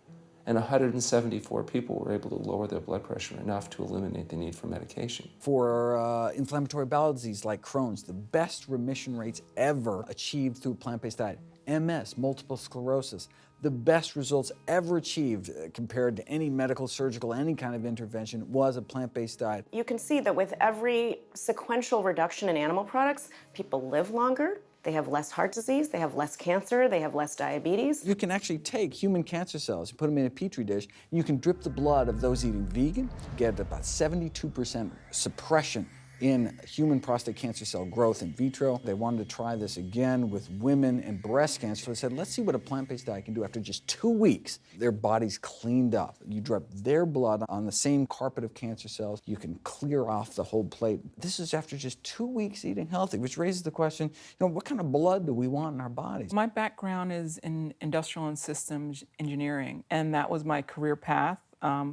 and 174 people were able to lower their blood pressure enough to eliminate the need for medication. For inflammatory bowel disease like Crohn's, the best remission rates ever achieved through plant-based diet. MS, multiple sclerosis, the best results ever achieved compared to any medical, surgical, any kind of intervention was a plant-based diet. You can see that with every sequential reduction in animal products, people live longer, they have less heart disease, they have less cancer, they have less diabetes. You can actually take human cancer cells and put them in a petri dish, and you can drip the blood of those eating vegan, get about 72% suppression in human prostate cancer cell growth in vitro. They wanted to try this again with women and breast cancer. So they said, let's see what a plant-based diet can do. After just 2 weeks, their bodies cleaned up. You drop their blood on the same carpet of cancer cells. You can clear off the whole plate. This is after just 2 weeks eating healthy, which raises the question, what kind of blood do we want in our bodies? My background is in industrial and systems engineering, and that was my career path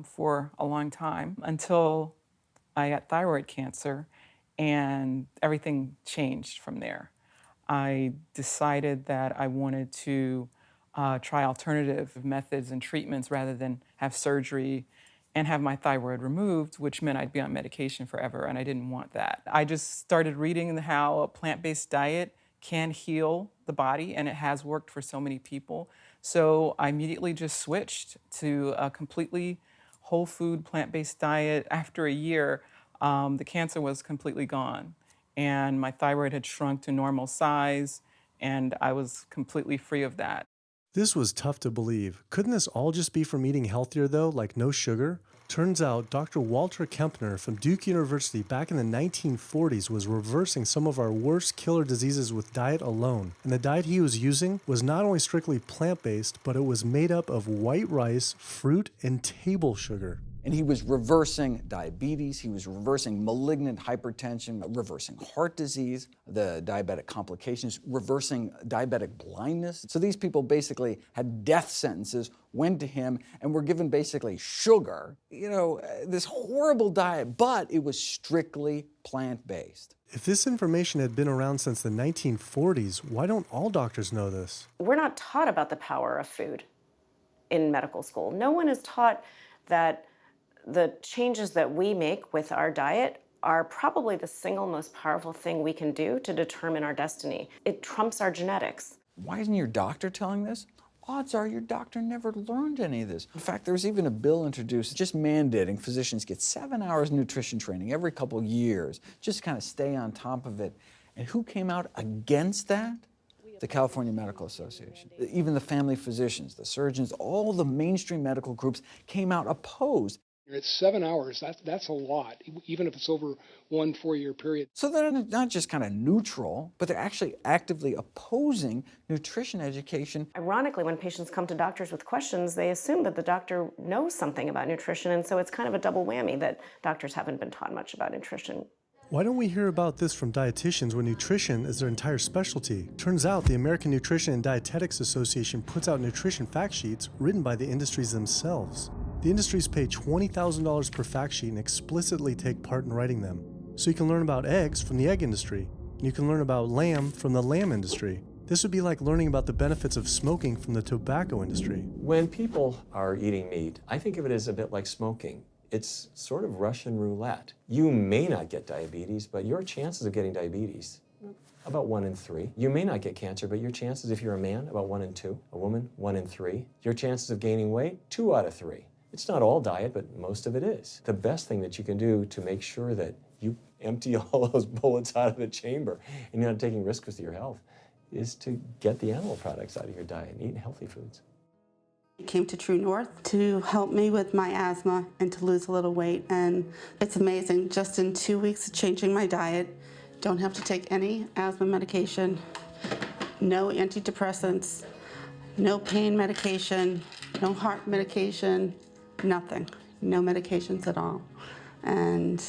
for a long time until I got thyroid cancer, and everything changed from there. I decided that I wanted to try alternative methods and treatments rather than have surgery and have my thyroid removed, which meant I'd be on medication forever, and I didn't want that. I just started reading how a plant-based diet can heal the body, and it has worked for so many people. So I immediately just switched to a completely whole food plant-based diet. After a year, the cancer was completely gone, and my thyroid had shrunk to normal size, and I was completely free of that. This was tough to believe. Couldn't this all just be from eating healthier though, like no sugar? Turns out Dr. Walter Kempner from Duke University back in the 1940s was reversing some of our worst killer diseases with diet alone. And the diet he was using was not only strictly plant-based, but it was made up of white rice, fruit, and table sugar. And he was reversing diabetes, he was reversing malignant hypertension, reversing heart disease, the diabetic complications, reversing diabetic blindness. So these people basically had death sentences, went to him, and were given basically sugar, this horrible diet, but it was strictly plant-based. If this information had been around since the 1940s, why don't all doctors know this? We're not taught about the power of food in medical school. No one is taught that the changes that we make with our diet are probably the single most powerful thing we can do to determine our destiny. It trumps our genetics. Why isn't your doctor telling this? Odds are your doctor never learned any of this. In fact, there was even a bill introduced just mandating physicians get 7 hours nutrition training every couple of years, just kind of stay on top of it. And who came out against that? The California Medical Association. Even the family physicians, the surgeons, all the mainstream medical groups came out opposed. It's 7 hours, that's a lot, even if it's over 1 4-year period. So they're not just kind of neutral, but they're actually actively opposing nutrition education. Ironically, when patients come to doctors with questions, they assume that the doctor knows something about nutrition, and so it's kind of a double whammy that doctors haven't been taught much about nutrition. Why don't we hear about this from dietitians when nutrition is their entire specialty? Turns out the American Nutrition and Dietetics Association puts out nutrition fact sheets written by the industries themselves. The industries pay $20,000 per fact sheet and explicitly take part in writing them. So you can learn about eggs from the egg industry, and you can learn about lamb from the lamb industry. This would be like learning about the benefits of smoking from the tobacco industry. When people are eating meat, I think of it as a bit like smoking. It's sort of Russian roulette. You may not get diabetes, but your chances of getting diabetes, about 1 in 3. You may not get cancer, but your chances, if you're a man, about 1 in 2. A woman, 1 in 3. Your chances of gaining weight, 2 out of 3. It's not all diet, but most of it is. The best thing that you can do to make sure that you empty all those bullets out of the chamber and you're not taking risks with your health is to get the animal products out of your diet and eat healthy foods. I came to True North to help me with my asthma and to lose a little weight, and it's amazing. Just in 2 weeks of changing my diet, don't have to take any asthma medication, no antidepressants, no pain medication, no heart medication, nothing, no medications at all. And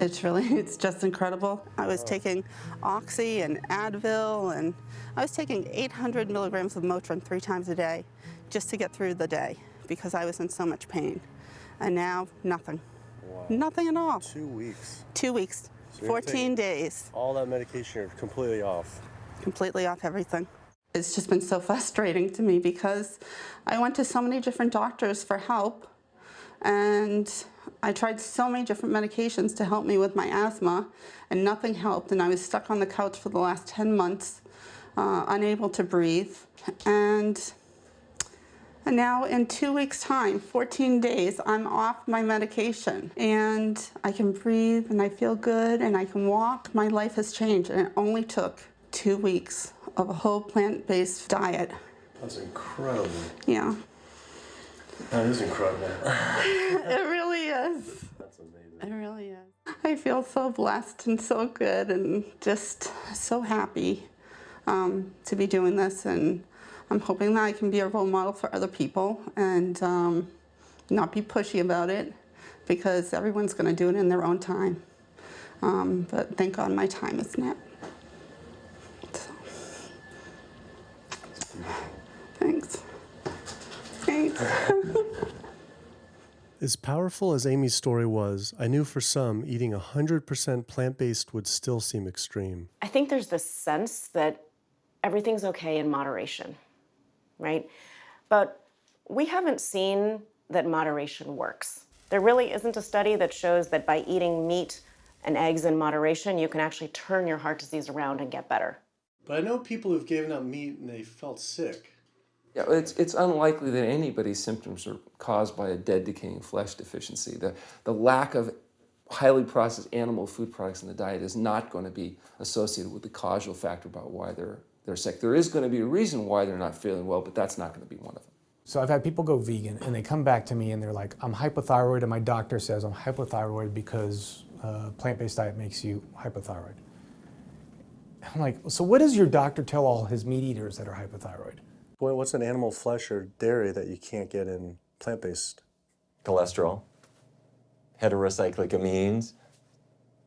it's just incredible. I was taking Oxy and Advil, and I was taking 800 milligrams of Motrin 3 times a day just to get through the day because I was in so much pain. And now, nothing. Wow. Nothing at all. 2 weeks. 2 weeks, So 14 days. All that medication, you're completely off. Completely off everything. It's just been so frustrating to me because I went to so many different doctors for help, and I tried so many different medications to help me with my asthma, and nothing helped, and I was stuck on the couch for the last 10 months, unable to breathe. And now in 2 weeks' time, 14 days, I'm off my medication, and I can breathe, and I feel good, and I can walk. My life has changed, and it only took 2 weeks of a whole plant-based diet. That's incredible. Yeah. That is incredible. It really is. is. That's amazing. It really is. I feel so blessed and so good and just so happy to be doing this, and I'm hoping that I can be a role model for other people and not be pushy about it, because everyone's going to do it in their own time. But thank God my time is now. So. Thanks. Thanks. As powerful as Amy's story was, I knew for some, eating 100% plant-based would still seem extreme. I think there's this sense that everything's okay in moderation, right? But we haven't seen that moderation works. There really isn't a study that shows that by eating meat and eggs in moderation, you can actually turn your heart disease around and get better. But I know people who've given up meat and they felt sick. Yeah, it's unlikely that anybody's symptoms are caused by a dead, decaying flesh deficiency. The lack of highly processed animal food products in the diet is not going to be associated with the causal factor about why they're sick. There is going to be a reason why they're not feeling well, but that's not going to be one of them. So I've had people go vegan and they come back to me and they're like, I'm hypothyroid and my doctor says I'm hypothyroid because plant-based diet makes you hypothyroid. I'm like, so what does your doctor tell all his meat eaters that are hypothyroid? Well, what's an animal flesh or dairy that you can't get in plant-based? Cholesterol, heterocyclic amines,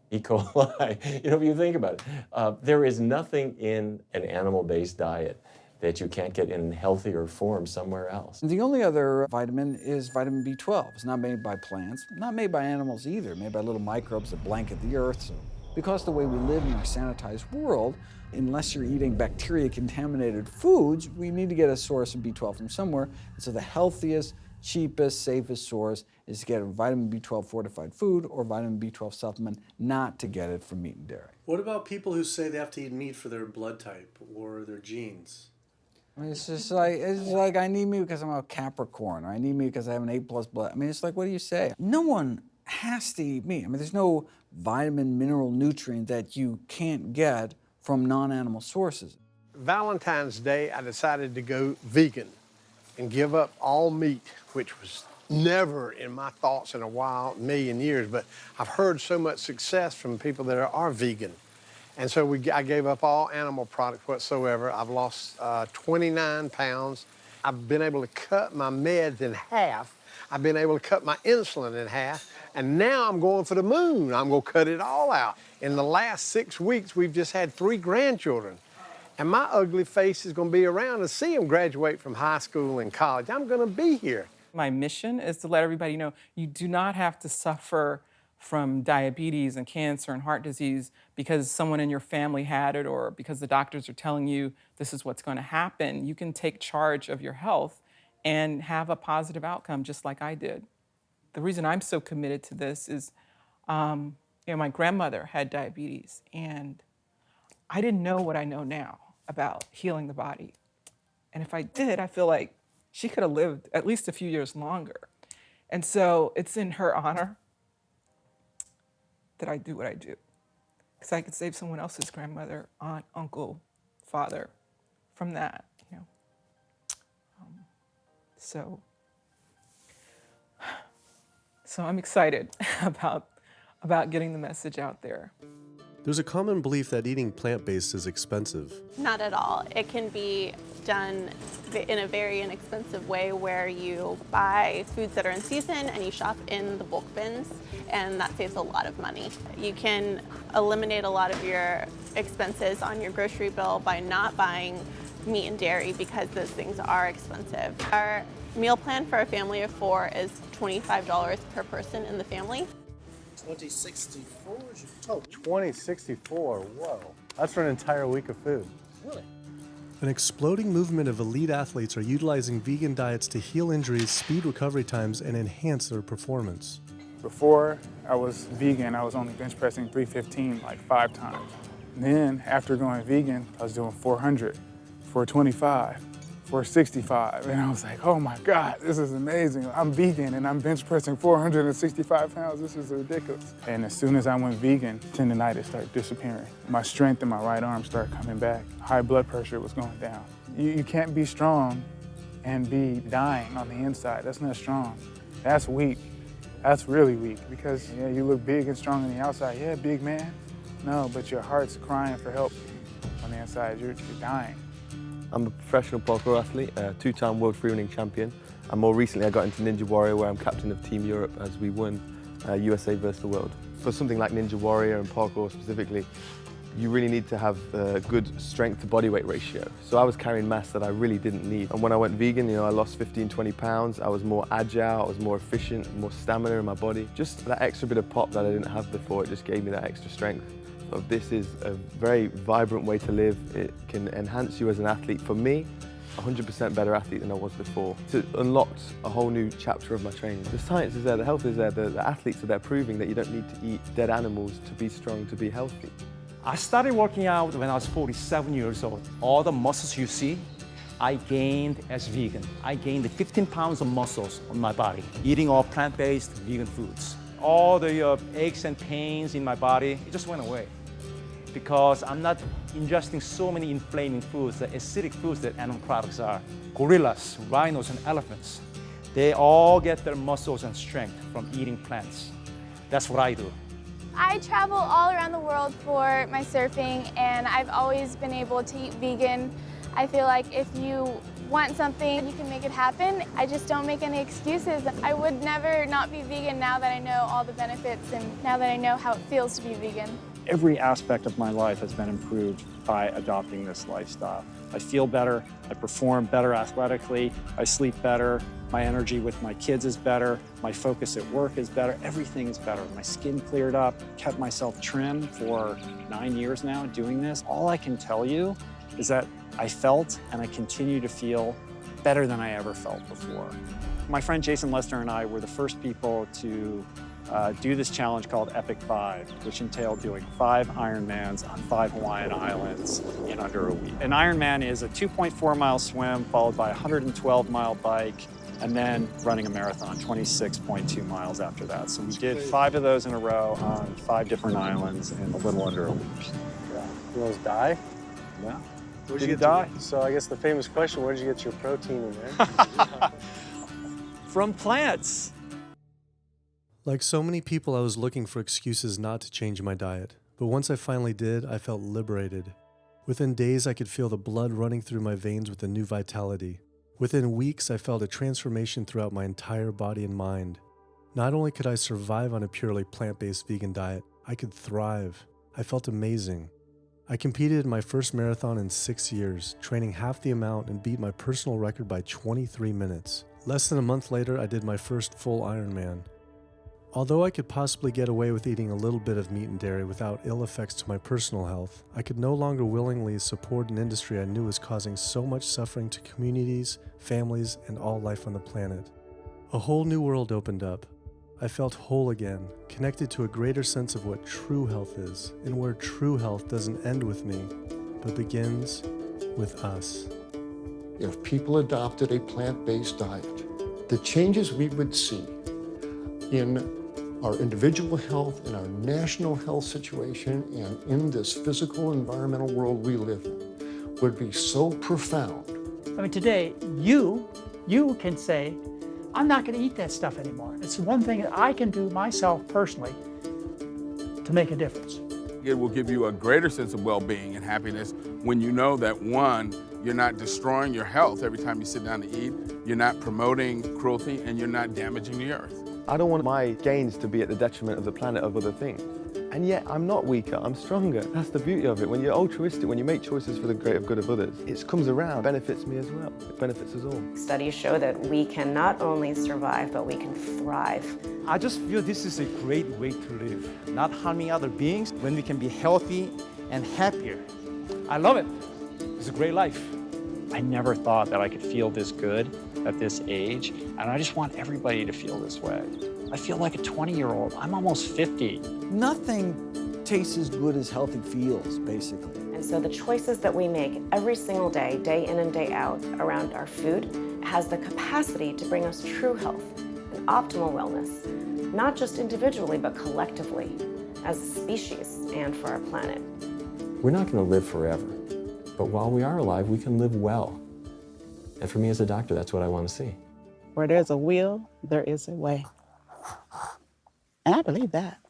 E. coli. If you think about it, there is nothing in an animal-based diet that you can't get in healthier form somewhere else. The only other vitamin is vitamin B12. It's not made by plants, not made by animals either, made by little microbes that blanket the earth. So because the way we live in our sanitized world, unless you're eating bacteria-contaminated foods, we need to get a source of B12 from somewhere. And so the healthiest, cheapest, safest source is to get a vitamin B12 fortified food or vitamin B12 supplement, not to get it from meat and dairy. What about people who say they have to eat meat for their blood type or their genes? I mean, it's like I need meat because I'm a Capricorn, or I need meat because I have an A+ blood. I mean, it's like, what do you say? No one has to eat meat. I mean, there's no vitamin, mineral, nutrient that you can't get from non-animal sources. Valentine's Day, I decided to go vegan and give up all meat, which was never in my thoughts in a million years, but I've heard so much success from people that are vegan. And so I gave up all animal products whatsoever. I've lost 29 pounds. I've been able to cut my meds in half. I've been able to cut my insulin in half. And now I'm going for the moon. I'm going to cut it all out. In the last 6 weeks, we've just had 3 grandchildren. And my ugly face is going to be around to see them graduate from high school and college. I'm going to be here. My mission is to let everybody know you do not have to suffer from diabetes and cancer and heart disease because someone in your family had it or because the doctors are telling you this is what's going to happen. You can take charge of your health and have a positive outcome just like I did. The reason I'm so committed to this is, my grandmother had diabetes and I didn't know what I know now about healing the body. And if I did, I feel like she could have lived at least a few years longer. And so it's in her honor that I do what I do. Because I could save someone else's grandmother, aunt, uncle, father from that, So I'm excited about getting the message out there. There's a common belief that eating plant-based is expensive. Not at all. It can be done in a very inexpensive way where you buy foods that are in season and you shop in the bulk bins, and that saves a lot of money. You can eliminate a lot of your expenses on your grocery bill by not buying meat and dairy because those things are expensive. Our meal plan for a family of 4 is $25 per person in the family. 2064 is your total. 2064, whoa. That's for an entire week of food. Really? An exploding movement of elite athletes are utilizing vegan diets to heal injuries, speed recovery times, and enhance their performance. Before I was vegan, I was only bench pressing 315 like 5 times. Then after going vegan, I was doing 400, 425, 465. And I was like, oh my God, this is amazing. I'm vegan and I'm bench pressing 465 pounds. This is ridiculous. And as soon as I went vegan, tendonitis started disappearing. My strength in my right arm started coming back. High blood pressure was going down. You can't be strong and be dying on the inside. That's not strong. That's weak. That's really weak because yeah, you look big and strong on the outside. Yeah, big man. No, but your heart's crying for help on the inside. You're dying. I'm a professional parkour athlete, a two-time world freerunning champion, and more recently I got into Ninja Warrior, where I'm captain of Team Europe as we won USA versus the world. For something like Ninja Warrior and parkour specifically, you really need to have a good strength to body weight ratio. So I was carrying mass that I really didn't need. And when I went vegan, I lost 15, 20 pounds. I was more agile, I was more efficient, more stamina in my body. Just that extra bit of pop that I didn't have before, it just gave me that extra strength. So this is a very vibrant way to live. It can enhance you as an athlete. For me, 100% better athlete than I was before. It unlocked a whole new chapter of my training. The science is there, the health is there, the athletes are there proving that you don't need to eat dead animals to be strong, to be healthy. I started working out when I was 47 years old. All the muscles you see, I gained as vegan. I gained 15 pounds of muscles on my body, eating all plant-based vegan foods. All the aches and pains in my body, it just went away. Because I'm not ingesting so many inflaming foods, the acidic foods that animal products are. Gorillas, rhinos, and elephants, they all get their muscles and strength from eating plants. That's what I do. I travel all around the world for my surfing, and I've always been able to eat vegan. I feel like if you want something, you can make it happen. I just don't make any excuses. I would never not be vegan now that I know all the benefits and now that I know how it feels to be vegan. Every aspect of my life has been improved by adopting this lifestyle. I feel better, I perform better athletically, I sleep better, my energy with my kids is better, my focus at work is better, everything is better. My skin cleared up, kept myself trim for 9 years now doing this. All I can tell you is that I felt and I continue to feel better than I ever felt before. My friend Jason Lester and I were the first people to do this challenge called Epic 5, which entailed doing 5 Ironmans on 5 Hawaiian islands in under a week. An Ironman is a 2.4-mile swim followed by a 112-mile bike and then running a marathon, 26.2 miles after that. So we did 5 of those in a row on 5 different islands in a little under a week. Yeah. You almost die? Yeah. Where'd Did you you die? So I guess the famous question, where did you get your protein in there? From plants. Like so many people, I was looking for excuses not to change my diet. But once I finally did, I felt liberated. Within days, I could feel the blood running through my veins with a new vitality. Within weeks, I felt a transformation throughout my entire body and mind. Not only could I survive on a purely plant-based vegan diet, I could thrive. I felt amazing. I competed in my first marathon in 6 years, training half the amount and beat my personal record by 23 minutes. Less than a month later, I did my first full Ironman. Although I could possibly get away with eating a little bit of meat and dairy without ill effects to my personal health, I could no longer willingly support an industry I knew was causing so much suffering to communities, families, and all life on the planet. A whole new world opened up. I felt whole again, connected to a greater sense of what true health is, and where true health doesn't end with me, but begins with us. If people adopted a plant-based diet, the changes we would see in our individual health, in our national health situation, and in this physical environmental world we live in would be so profound. I mean, today, you can say, I'm not going to eat that stuff anymore. It's one thing that I can do myself personally to make a difference. It will give you a greater sense of well-being and happiness when you know that, one, you're not destroying your health every time you sit down to eat, you're not promoting cruelty, and you're not damaging the earth. I don't want my gains to be at the detriment of the planet of other things. And yet, I'm not weaker, I'm stronger. That's the beauty of it. When you're altruistic, when you make choices for the greater good of others, it comes around, benefits me as well. It benefits us all. Studies show that we can not only survive, but we can thrive. I just feel this is a great way to live, not harming other beings when we can be healthy and happier. I love it. It's a great life. I never thought that I could feel this good at this age, and I just want everybody to feel this way. I feel like a 20-year-old. I'm almost 50. Nothing tastes as good as healthy feels, basically. And so the choices that we make every single day, day in and day out, around our food, has the capacity to bring us true health and optimal wellness, not just individually, but collectively, as a species and for our planet. We're not going to live forever, but while we are alive, we can live well. And for me as a doctor, that's what I want to see. Where there's a will, there is a way. And I believe that.